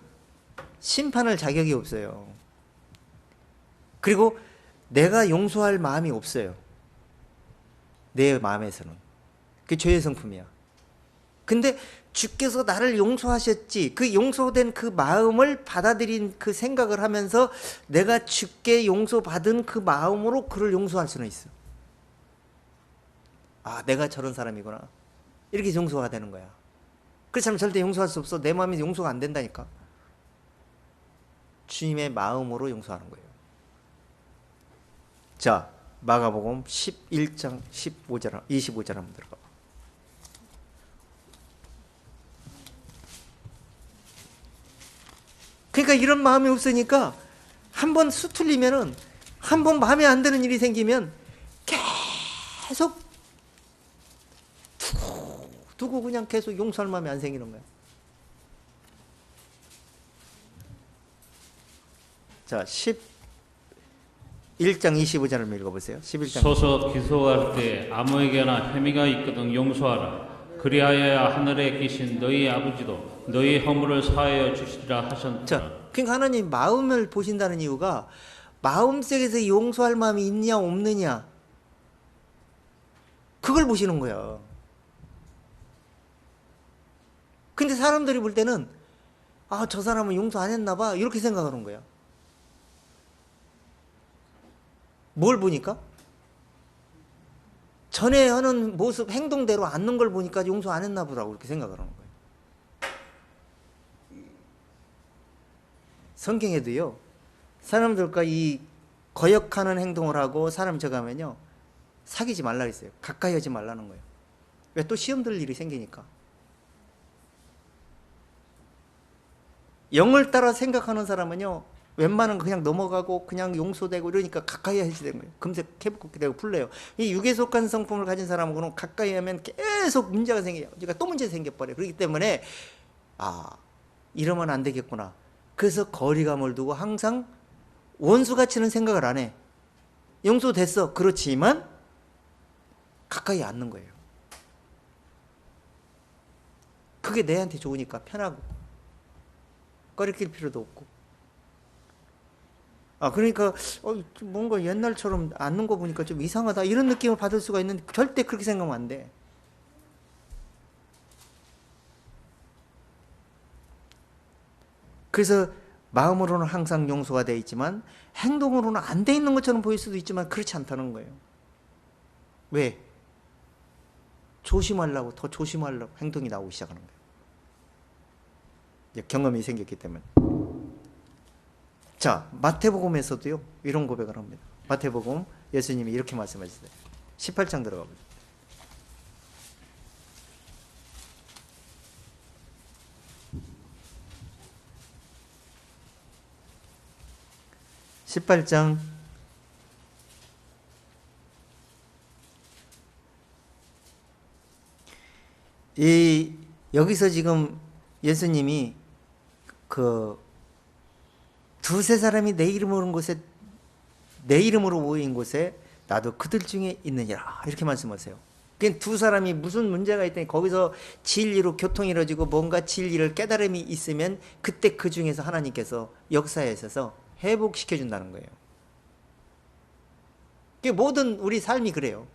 심판할 자격이 없어요. 그리고 내가 용서할 마음이 없어요. 내 마음에서는. 그게 죄의 성품이야. 근데 주께서 나를 용서하셨지. 그 용서된 그 마음을 받아들인 그 생각을 하면서 내가 주께 용서받은 그 마음으로 그를 용서할 수는 있어. 아, 내가 저런 사람이구나. 이렇게 용서가 되는 거야. 그렇지 않으면 절대 용서할 수 없어. 내 마음이 용서가 안 된다니까. 주님의 마음으로 용서하는 거예요. 자, 마가복음 11장 25절, 25절 한번 들어가. 그러니까 이런 마음이 없으니까 한 번 수틀리면은 한 번 마음에 안 드는 일이 생기면 계속 두고 그냥 계속 용서할 마음이 안 생기는 거야. 자, 11장 25절을 읽어보세요. 11장. 서서 기소할 때 아무에게나 혐의가 있거든 용서하라. 그리하여야 하늘에 계신 너희 아버지도 너희 허물을 사하여 주시리라 하셨다. 자, 그러니까 하나님 마음을 보신다는 이유가 마음속에서 용서할 마음이 있냐 없느냐 그걸 보시는 거야. 근데 사람들이 볼 때는 아, 저 사람은 용서 안 했나 봐 이렇게 생각하는 거야. 뭘 보니까? 전에 하는 모습, 행동대로 않는 걸 보니까 용서 안 했나 보라고 이렇게 생각을 하는 거예요. 성경에도요, 사람들과 이 거역하는 행동을 하고 사람 져가면요, 사귀지 말라 그랬어요. 가까이 하지 말라는 거예요. 왜? 또 시험 들 일이 생기니까. 영을 따라 생각하는 사람은요, 웬만한 거 그냥 넘어가고 그냥 용서되고 이러니까 가까이 하시게 되는 거예요. 금세 회복되고 되고 풀려요. 이 육에 속한 성품을 가진 사람하고는 가까이 하면 계속 문제가 생겨요. 그러니까 또 문제 생겨버려요. 그렇기 때문에 아, 이러면 안 되겠구나. 그래서 거리감을 두고 항상 원수같이는 생각을 안 해. 용서됐어. 그렇지만 가까이 앉는 거예요. 그게 내한테 좋으니까 편하고 꺼리낄 필요도 없고. 그러니까 뭔가 옛날처럼 앉는 거 보니까 좀 이상하다 이런 느낌을 받을 수가 있는데 절대 그렇게 생각하면 안 돼. 그래서 마음으로는 항상 용서가 되어 있지만 행동으로는 안 돼 있는 것처럼 보일 수도 있지만 그렇지 않다는 거예요. 왜? 조심하려고, 더 조심하려고 행동이 나오기 시작하는 거예요. 이제 경험이 생겼기 때문에. 자, 마태복음에서도요 이런 고백을 합니다. 마태복음 예수님이 이렇게 말씀하셨어요. 18장 들어가 보죠. 18장 '여기서 지금 예수님이 그 두세 사람이 내 이름으로 모인 곳에 나도 그들 중에 있느니라 이렇게 말씀하세요. 그러니까 두 사람이 무슨 문제가 있더니 거기서 진리로 교통이 이루어지고 뭔가 진리를 깨달음이 있으면 그때 그 중에서 하나님께서 역사에 있어서 회복시켜 준다는 거예요. 모든 우리 삶이 그래요.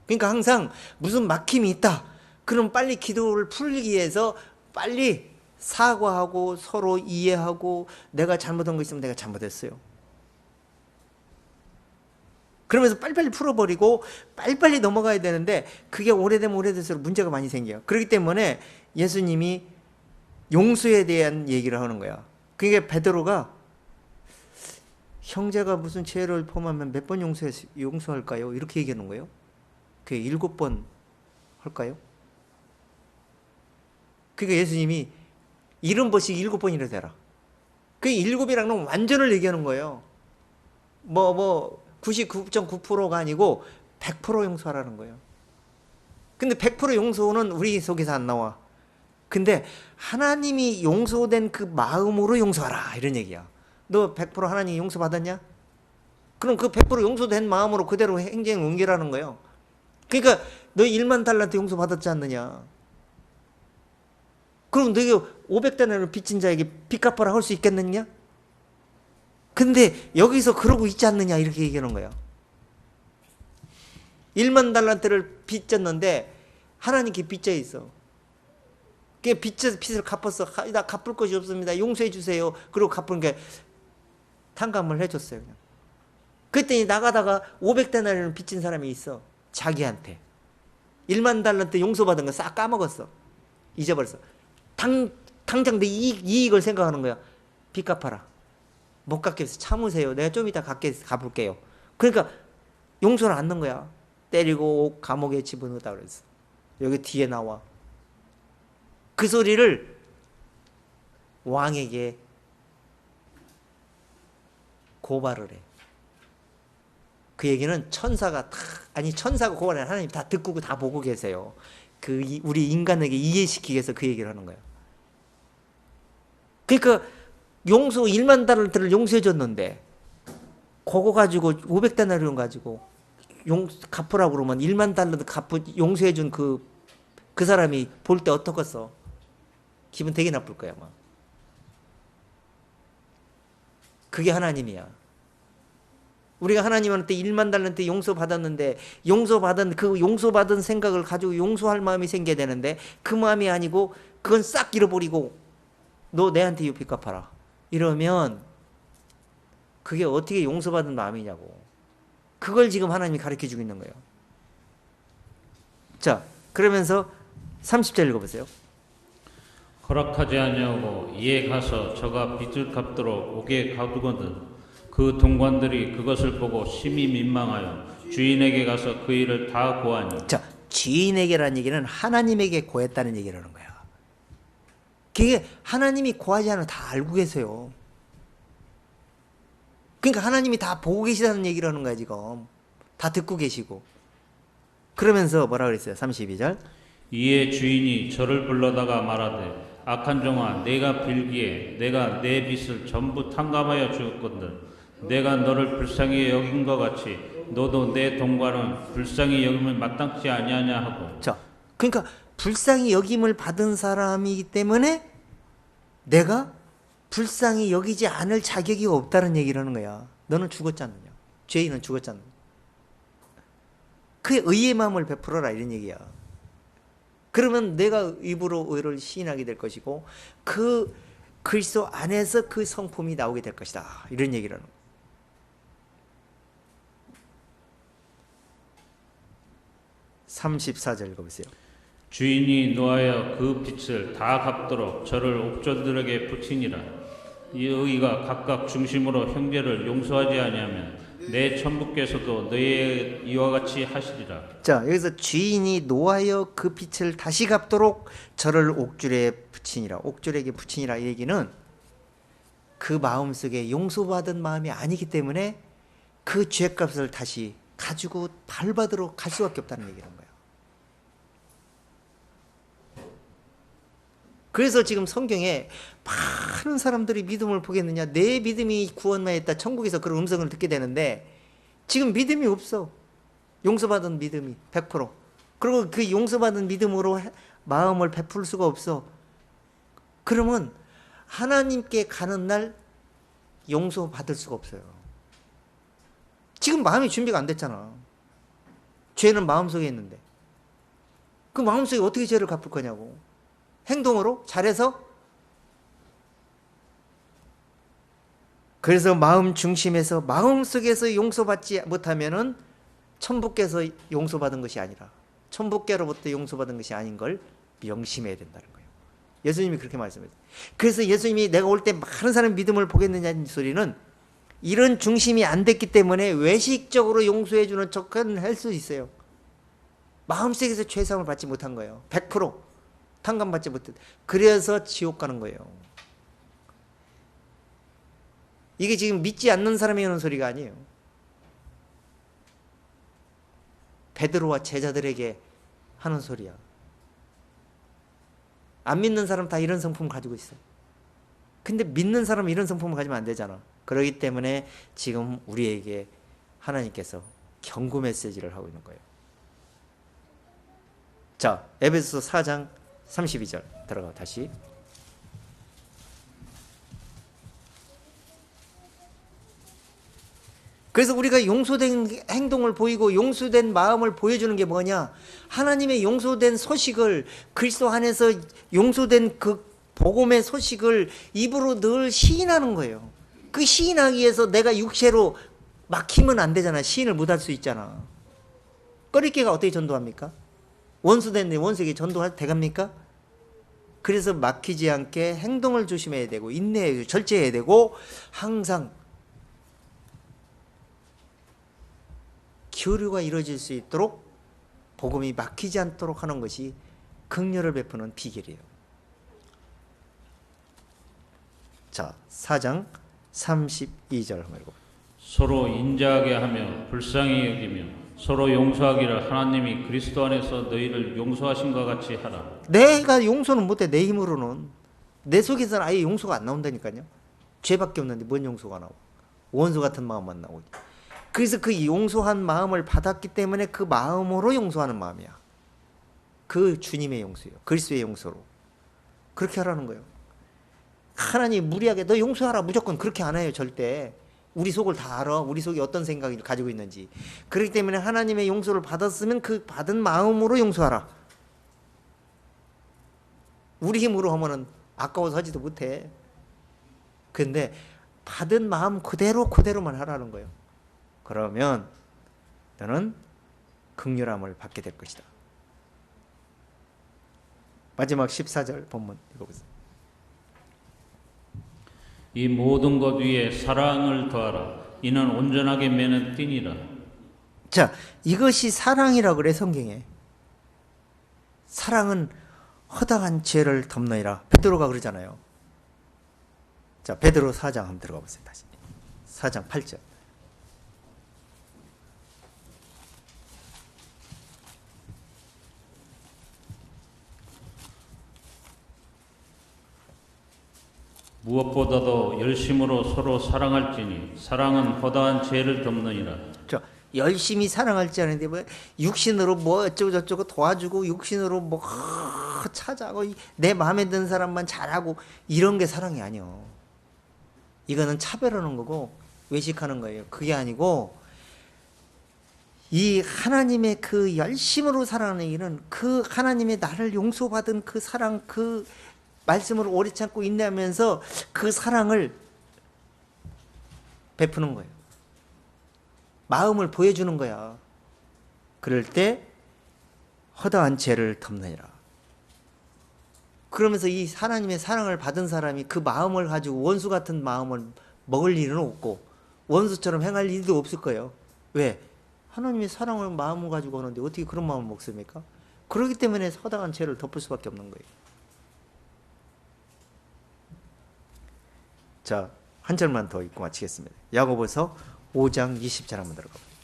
그러니까 항상 무슨 막힘이 있다. 그럼 빨리 기도를 풀기 위해서 빨리 사과하고 서로 이해하고 내가 잘못한 거 있으면 내가 잘못했어요. 그러면서 빨리빨리 풀어버리고 빨리빨리 넘어가야 되는데 그게 오래되면 오래될수록 문제가 많이 생겨요. 그렇기 때문에 예수님이 용서에 대한 얘기를 하는 거야. 그러니까 베드로가 형제가 무슨 죄를 범하면 몇 번 용서할까요? 이렇게 얘기하는 거예요. 그게 7번 할까요? 그러니까 예수님이 70번씩 7번이라 되라. 그 7이라는 완전을 얘기하는 거예요. 99.9%가 아니고 100% 용서하라는 거예요. 근데 100% 용서는 우리 속에서 안 나와. 근데 하나님이 용서된 그 마음으로 용서하라 이런 얘기야. 너 100% 하나님 용서 받았냐? 그럼 그 100% 용서된 마음으로 그대로 행동 옮기라는 거예요. 그러니까 너 1만 달란트 용서 받았지 않느냐? 그럼 너가 500달러를 빚진 자에게 빚 갚아라 할 수 있겠느냐? 근데 여기서 그러고 있지 않느냐 이렇게 얘기하는 거야. 1만 달란트를 빚졌는데 하나님께 빚져 있어. 그 빚을 갚았어. 나 갚을 것이 없습니다. 용서해 주세요. 그리고 갚은 게 탕감을 해줬어요. 그냥. 그랬더니 나가다가 500달러를 빚진 사람이 있어. 자기한테 1만 달란트 용서받은 거 싹 까먹었어. 잊어버렸어. 당장 내 이익을 생각하는 거야. 빚 갚아라. 못 갚겠어. 참으세요. 내가 좀 이따 갚을게요. 그러니까 용서를 안 넣는 거야. 때리고 감옥에 집어넣었다 그랬어. 여기 뒤에 나와. 그 소리를 왕에게 고발을 해. 그 얘기는 천사가 고발해. 하나님 다 듣고 다 보고 계세요. 우리 인간에게 이해시키기 위해서 그 얘기를 하는 거예요. 그러니까 1만 달러를 용서해 줬는데 그거 가지고 500달러를 가지고 갚으라고 그러면 1만 달러 용서해 준 그 사람이 볼 때 어떻겠어? 기분 되게 나쁠 거야, 아마. 그게 하나님이야. 우리가 하나님한테 1만 달란트 용서받았는데 용서받은 생각을 가지고 용서할 마음이 생겨야 되는데 그 마음이 아니고 그건 싹 잃어버리고 너 내한테 이 빚 갚아라. 이러면 그게 어떻게 용서받은 마음이냐고. 그걸 지금 하나님이 가르쳐주고 있는 거예요. 자, 그러면서 30절 읽어보세요. 허락하지 아니하고 이에 가서 저가 빚을 갚도록 오게 가두거든 그 동관들이 그것을 보고 심히 민망하여 주인에게 가서 그 일을 다 고하니. 자, 주인에게라는 얘기는 하나님에게 고했다는 얘기를 하는 거야. 그게 하나님이 고하지 않으면 다 알고 계세요. 그러니까 하나님이 다 보고 계시다는 얘기를 하는 거야 지금. 다 듣고 계시고. 그러면서 뭐라 그랬어요? 32절. 이에 주인이 저를 불러다가 말하되 악한 종아 내가 빌기에 내가 내 빚을 전부 탕감하여 주었거든 내가 너를 불쌍히 여긴 것 같이 너도 내 동과는 불쌍히 여김을 마땅치 아니하냐 하고. 자, 그러니까 불쌍히 여김을 받은 사람이기 때문에 내가 불쌍히 여기지 않을 자격이 없다는 얘기를 하는 거야. 너는 죽었지 않느냐? 죄인은 죽었지 않느냐? 그의 의의 마음을 베풀어라 이런 얘기야. 그러면 내가 입으로 의를 시인하게 될 것이고 그 그리스도 안에서 그 성품이 나오게 될 것이다. 이런 얘기를 하는 거야. 34절 읽어보세요. 주인이 노하여 그 빛을 다 갚도록 저를 옥졸들에게 붙이니라. 이 의가 각각 중심으로 형제를 용서하지 아니하면 내 천부께서도 너의 이와 같이 하시리라. 자, 여기서 주인이 노하여 그 빛을 다시 갚도록 저를 옥졸에 붙이니라. 옥졸에게 붙이니라. 이 얘기는 그 마음속에 용서받은 마음이 아니기 때문에 그 죄값을 다시 가지고 발받으러 갈 수밖에 없다는 얘기라는 거예요. 그래서 지금 성경에 많은 사람들이 믿음을 보겠느냐, 내 믿음이 구원만 했다, 천국에서 그런 음성을 듣게 되는데 지금 믿음이 없어. 용서받은 믿음이 100%. 그리고 그 용서받은 믿음으로 마음을 베풀 수가 없어. 그러면 하나님께 가는 날 용서받을 수가 없어요. 지금 마음이 준비가 안 됐잖아. 죄는 마음속에 있는데 그 마음속에 어떻게 죄를 갚을 거냐고. 행동으로 잘해서. 그래서 마음 중심에서 마음속에서 용서받지 못하면은 천부께서 용서받은 것이 아니라 천부께로부터 용서받은 것이 아닌 걸 명심해야 된다는 거예요. 예수님이 그렇게 말씀했어요. 그래서 예수님이 내가 올 때 많은 사람이 믿음을 보겠느냐는 소리는 이런 중심이 안 됐기 때문에 외식적으로 용서해 주는 척은 할 수 있어요. 마음속에서 죄상을 받지 못한 거예요. 100% 탕감받지 못했. 그래서 지옥 가는 거예요. 이게 지금 믿지 않는 사람이 하는 소리가 아니에요. 베드로와 제자들에게 하는 소리야. 안 믿는 사람 다 이런 성품을 가지고 있어요. 근데 믿는 사람은 이런 성품을 가지면 안 되잖아. 그렇기 때문에 지금 우리에게 하나님께서 경고 메시지를 하고 있는 거예요. 자, 에베소서 4장 32절 들어가 다시. 그래서 우리가 용서된 행동을 보이고 용서된 마음을 보여주는 게 뭐냐? 하나님의 용서된 소식을, 그리스도 안에서 용서된 그 복음의 소식을 입으로 늘 시인하는 거예요. 그 시인하기 위해서 내가 육체로 막히면 안 되잖아. 시인을 못할 수 있잖아. 꺼리깨가 어떻게 전도합니까? 원수된 내 원수에게 전도할 돼갑니까? 그래서 막히지 않게 행동을 조심해야 되고 인내해야 되고 절제해야 되고 항상 교류가 이루어질 수 있도록 복음이 막히지 않도록 하는 것이 긍휼을 베푸는 비결이에요. 자, 4장 32절 한번 읽어. 서로 인자하게 하며 불쌍히 여기며 서로 용서하기를 하나님이 그리스도 안에서 너희를 용서하신 것 같이 하라. 내가 용서는 못해. 내 힘으로는. 내 속에서는 아예 용서가 안 나온다니까요. 죄밖에 없는데 뭔 용서가 나오고. 원수 같은 마음만 나오고. 그래서 그 용서한 마음을 받았기 때문에 그 마음으로 용서하는 마음이야. 그 주님의 용서예요. 그리스도의 용서로. 그렇게 하라는 거예요. 하나님 무리하게 너 용서하라 무조건 그렇게 안 해요. 절대. 우리 속을 다 알아. 우리 속에 어떤 생각을 가지고 있는지. 그렇기 때문에 하나님의 용서를 받았으면 그 받은 마음으로 용서하라. 우리 힘으로 하면은 아까워서 하지도 못해. 근데 받은 마음 그대로만 하라는 거예요. 그러면 너는 긍휼함을 받게 될 것이다. 마지막 14절 본문 읽어보세요. 이 모든 것 위에 사랑을 더하라. 이는 온전하게 매는 띠니라. 자, 이것이 사랑이라고 그래 성경에. 사랑은 허당한 죄를 덮느니라. 베드로가 그러잖아요. 자, 베드로 4장 한번 들어가 보세요. 다시 4장 8절. 무엇보다도 열심으로 서로 사랑할지니 사랑은 허다한 죄를 덮느니라. 저 열심히 사랑할지 않은데 뭐 육신으로 뭐 어쩌고 저쩌고 도와주고 육신으로 뭐 찾아고 내 마음에 드는 사람만 잘하고 이런 게 사랑이 아니요. 이거는 차별하는 거고 외식하는 거예요. 그게 아니고 이 하나님의 그 열심으로 사랑하는 일은 그 하나님의 나를 용서받은 그 사랑, 그 말씀을 오래 참고 인내하면서 그 사랑을 베푸는 거예요. 마음을 보여주는 거야. 그럴 때 허다한 죄를 덮느니라. 그러면서 이 하나님의 사랑을 받은 사람이 그 마음을 가지고 원수 같은 마음을 먹을 일은 없고 원수처럼 행할 일도 없을 거예요. 왜? 하나님의 사랑을 마음을 가지고 하는데 어떻게 그런 마음을 먹습니까? 그렇기 때문에 허다한 죄를 덮을 수밖에 없는 거예요. 자, 한 절만 더 읽고 마치겠습니다. 야고보서 5장 20절 한번 들어가 봅니다.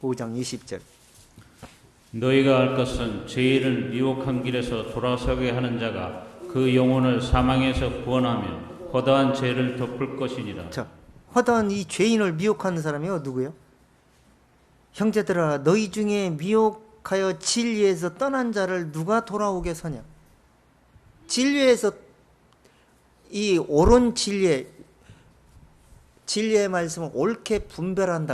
(5장 20절) 너희가 알 것은 죄인을 미혹한 길에서 돌아서게 하는 자가 그 영혼을 사망에서 구원하며 허다한 죄를 덮을 것이니라. 자, 허다한 이 죄인을 미혹하는 사람이요 누구요? 형제들아, 너희 중에 미혹하여 진리에서 떠난 자를 누가 돌아오게 서냐? 진리에서 이 옳은 진리의 말씀은 옳게 분별해야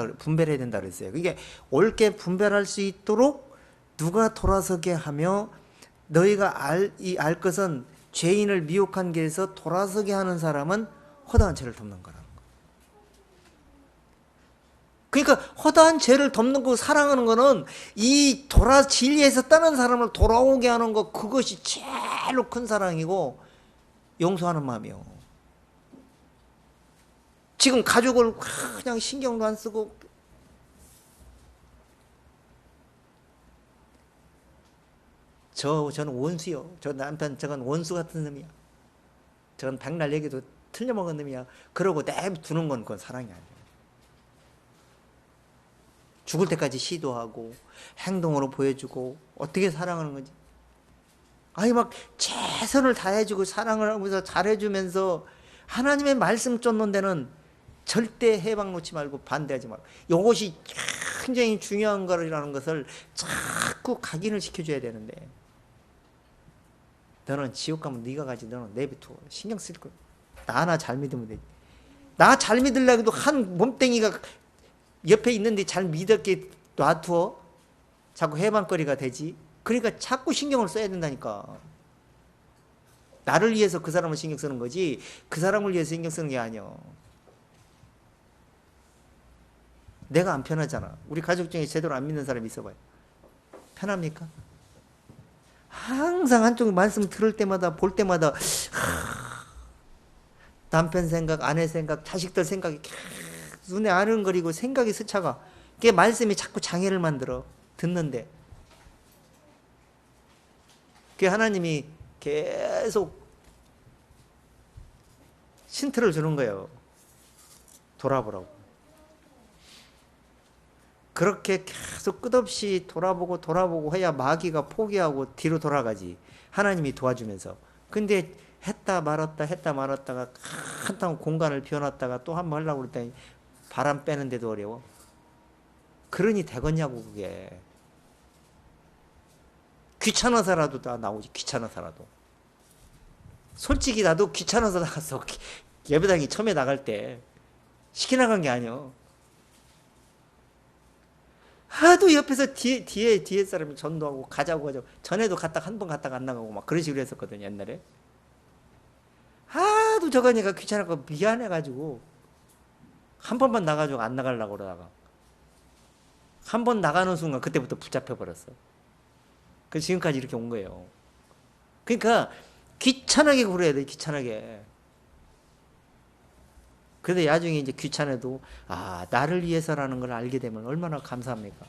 된다 그랬어요. 이게 옳게 분별할 수 있도록 누가 돌아서게 하며 너희가 알 것은 죄인을 미혹한 길에서 돌아서게 하는 사람은 허다한 죄를 덮는 거라는 거. 그러니까 허다한 죄를 덮는 거 사랑하는 거는 이 진리에서 떠난 사람을 돌아오게 하는 거, 그것이 제일로 큰 사랑이고 용서하는 마음이요. 지금 가족을 그냥 신경도 안 쓰고 저는 원수요. 저 남편 저건 원수 같은 놈이야. 저건 백날 얘기도 틀려먹은 놈이야. 그러고 내두는 건 그건 사랑이 아니에요. 죽을 때까지 시도하고 행동으로 보여주고 어떻게 사랑하는 거지? 아니 막 최선을 다해주고 사랑을 하면서 잘해주면서 하나님의 말씀 쫓는 데는 절대 해방 놓지 말고 반대하지 말고, 이것이 굉장히 중요한 거라는 것을 자꾸 각인을 시켜줘야 되는데, 너는 지옥 가면 네가 가지, 너는 내비둬. 신경 쓸 거야. 나 하나 잘 믿으면 되지. 나 잘 믿으려고 한 몸뚱이가 옆에 있는데 잘 믿었게 놔두어. 자꾸 해방거리가 되지. 그러니까 자꾸 신경을 써야 된다니까. 나를 위해서 그 사람을 신경 쓰는 거지 그 사람을 위해서 신경 쓰는 게 아니야. 내가 안 편하잖아. 우리 가족 중에 제대로 안 믿는 사람이 있어봐요. 편합니까? 항상 한쪽 말씀 들을 때마다 볼 때마다 남편 생각, 아내 생각, 자식들 생각이 눈에 아른거리고 생각이 스쳐가. 그게 말씀이 자꾸 장애를 만들어. 듣는데. 그게 하나님이 계속 힌트를 주는 거예요. 돌아보라고. 그렇게 계속 끝없이 돌아보고 해야 마귀가 포기하고 뒤로 돌아가지. 하나님이 도와주면서. 근데 했다 말았다가 한참 공간을 비워놨다가 또 한 번 하려고 그랬더니 바람 빼는데도 어려워. 그러니 되겠냐고 그게. 귀찮아서라도 다 나오지. 귀찮아서라도. 솔직히 나도 귀찮아서 나갔어. 예배당이 처음에 나갈 때 시키 나간 게 아니야. 하도 옆에서 뒤에 사람이 전도하고 가자고 전에도 한 번 갔다가 안 나가고 막 그런 식으로 했었거든요 옛날에. 하도 저거니까 귀찮아서 미안해가지고 한 번만 나가지고 안 나가려고 그러다가 한 번 나가는 순간 그때부터 붙잡혀 버렸어. 그래서 지금까지 이렇게 온 거예요. 그러니까 귀찮게 굴어야 돼. 귀찮게. 그런데 나중에 이제 귀찮아도 나를 위해서라는 걸 알게 되면 얼마나 감사합니까?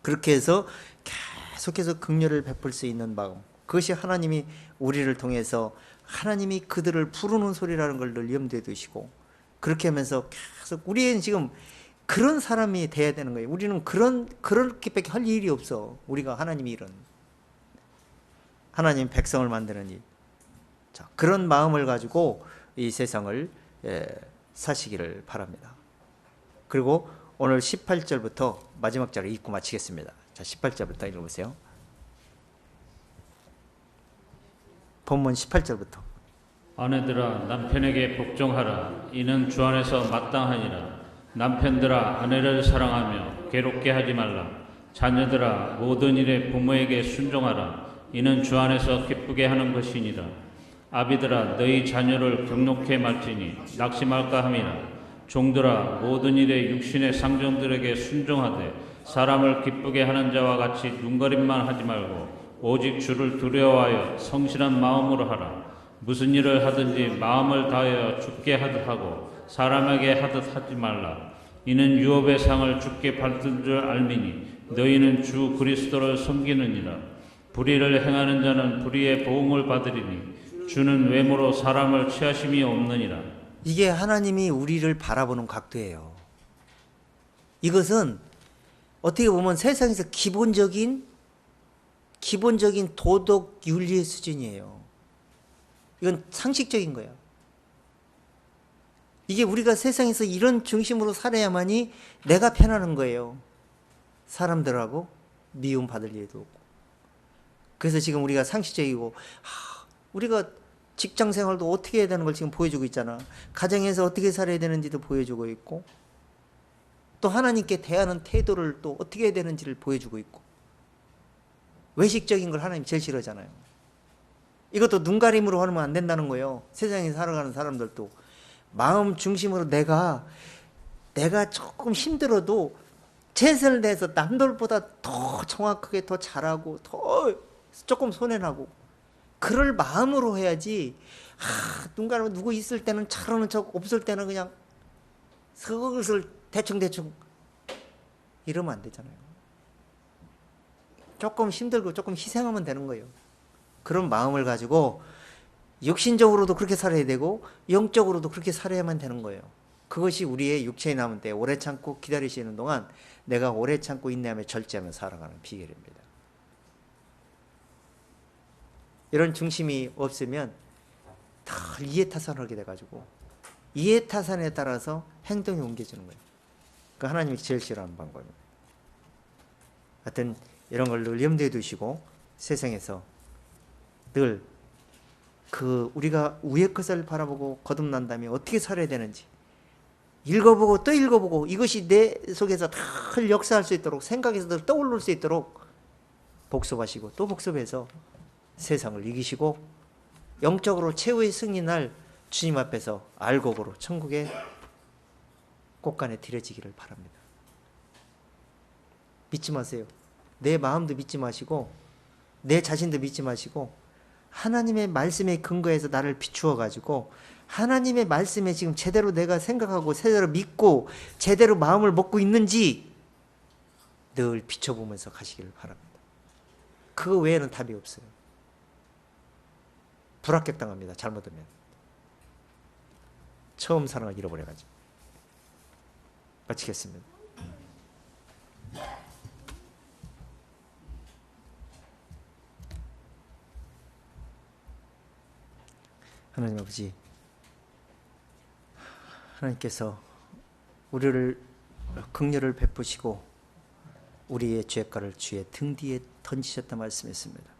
그렇게 해서 계속해서 긍휼을 베풀 수 있는 마음, 그것이 하나님이 우리를 통해서 하나님이 그들을 부르는 소리라는 걸 늘 염두에 두시고, 그렇게 하면서 계속 우리는 지금 그런 사람이 돼야 되는 거예요. 우리는 그렇게밖에 할 일이 없어. 우리가 하나님의 일은. 하나님 백성을 만드는 일. 자, 그런 마음을 가지고 이 세상을 사시기를 바랍니다. 그리고 오늘 18절부터 마지막 절을 읽고 마치겠습니다. 자, 18절부터 읽어보세요. 본문 18절부터. 아내들아 남편에게 복종하라. 이는 주 안에서 마땅하니라. 남편들아 아내를 사랑하며 괴롭게 하지 말라. 자녀들아 모든 일에 부모에게 순종하라. 이는 주 안에서 기쁘게 하는 것이니라. 아비들아 너희 자녀를 경록해 말지니 낙심할까 함이라. 종들아 모든 일에 육신의 상정들에게 순종하되 사람을 기쁘게 하는 자와 같이 눈가림만 하지 말고 오직 주를 두려워하여 성실한 마음으로 하라. 무슨 일을 하든지 마음을 다하여 주께 하듯 하고 사람에게 하듯 하지 말라. 이는 유업의 상을 주께 받을 줄 알미니 너희는 주 그리스도를 섬기느니라. 불의를 행하는 자는 불의의 보응을 받으리니 주는 외모로 사람을 취하심이 없느니라. 이게 하나님이 우리를 바라보는 각도예요. 이것은 어떻게 보면 세상에서 기본적인 도덕 윤리의 수준이에요. 이건 상식적인 거야. 이게 우리가 세상에서 이런 중심으로 살아야만이 내가 편안한 거예요. 사람들하고 미움 받을 일도 없고. 그래서 지금 우리가 상식적이고 우리가 직장 생활도 어떻게 해야 되는 걸 지금 보여주고 있잖아. 가정에서 어떻게 살아야 되는지도 보여주고 있고, 또 하나님께 대하는 태도를 또 어떻게 해야 되는지를 보여주고 있고. 외식적인 걸 하나님 제일 싫어하잖아요. 이것도 눈가림으로 하면 안 된다는 거예요. 세상에 살아가는 사람들도 마음 중심으로 내가 조금 힘들어도 최선을 다해서 남들보다 더 정확하게 더 잘하고 더 조금 손해나고 그럴 마음으로 해야지. 눈가림 누구 있을 때는 잘하는 척, 없을 때는 그냥 슬슬 대충 이러면 안 되잖아요. 조금 힘들고 조금 희생하면 되는 거예요. 그런 마음을 가지고 육신적으로도 그렇게 살아야 되고 영적으로도 그렇게 살아야만 되는 거예요. 그것이 우리의 육체에 남은 때 오래 참고 기다리시는 동안 내가 오래 참고 인내하며 절제하며 살아가는 비결입니다. 이런 중심이 없으면 다 이해타산하게 돼가지고 이해타산에 따라서 행동이 옮겨지는 거예요. 그 하나님이 제일 싫어하는 방법입니다. 하여튼 이런 걸 늘 염두에 두시고 세상에서 늘 우리가 위의 것을 바라보고 거듭난다면 어떻게 살아야 되는지 읽어보고 또 읽어보고 이것이 내 속에서 늘 역사할 수 있도록 생각에서 떠오를 수 있도록 복습하시고 또 복습해서 세상을 이기시고 영적으로 최후의 승리날 주님 앞에서 알곡으로 천국의 꽃간에 들여지기를 바랍니다. 믿지 마세요. 내 마음도 믿지 마시고 내 자신도 믿지 마시고 하나님의 말씀에 근거해서 나를 비추어 가지고 하나님의 말씀에 지금 제대로 내가 생각하고 제대로 믿고 제대로 마음을 먹고 있는지 늘 비춰보면서 가시기를 바랍니다. 그거 외에는 답이 없어요. 불합격당합니다. 잘못하면. 처음 사랑을 잃어버려가지고. 마치겠습니다. 하나님 아버지, 하나님께서 우리를 긍휼을 베푸시고 우리의 죄가를 주의 등 뒤에 던지셨다 말씀했습니다.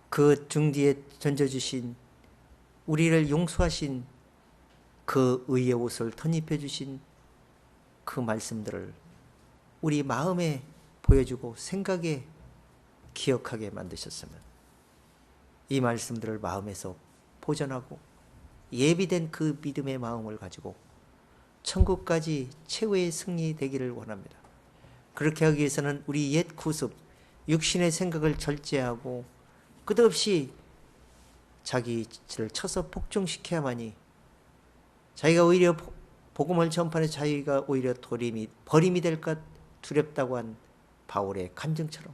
그 등 뒤에 던져주신 우리를 용서하신 그 의의 옷을 덧입혀 주신 그 말씀들을 우리 마음에 보여주고 생각에 기억하게 만드셨으면 이 말씀들을 마음에서 보존하고 예비된 그 믿음의 마음을 가지고 천국까지 최후의 승리 되기를 원합니다. 그렇게 하기 위해서는 우리 옛 구습, 육신의 생각을 절제하고 끝없이 자기를 쳐서 복종시켜야만이 자기가 오히려 복음을 전파해 자기가 오히려 버림이 될까 두렵다고 한 바울의 간증처럼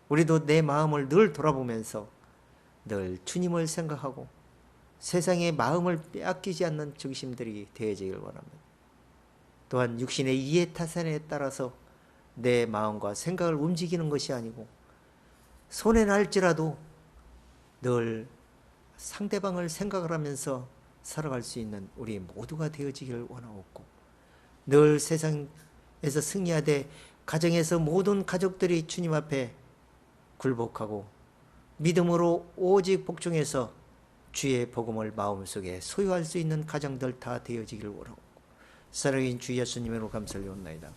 우리도 내 마음을 늘 돌아보면서 늘 주님을 생각하고 세상의 마음을 빼앗기지 않는 중심들이 되어지길 원합니다. 또한 육신의 이해타산에 따라서 내 마음과 생각을 움직이는 것이 아니고 손해 날지라도 늘 상대방을 생각을 하면서 살아갈 수 있는 우리 모두가 되어지기를 원하옵고, 늘 세상에서 승리하되 가정에서 모든 가족들이 주님 앞에 굴복하고 믿음으로 오직 복종해서 주의 복음을 마음속에 소유할 수 있는 가정들 다 되어지기를 원하옵고, 사랑인 주 예수님으로 감사를 드리옵나이다.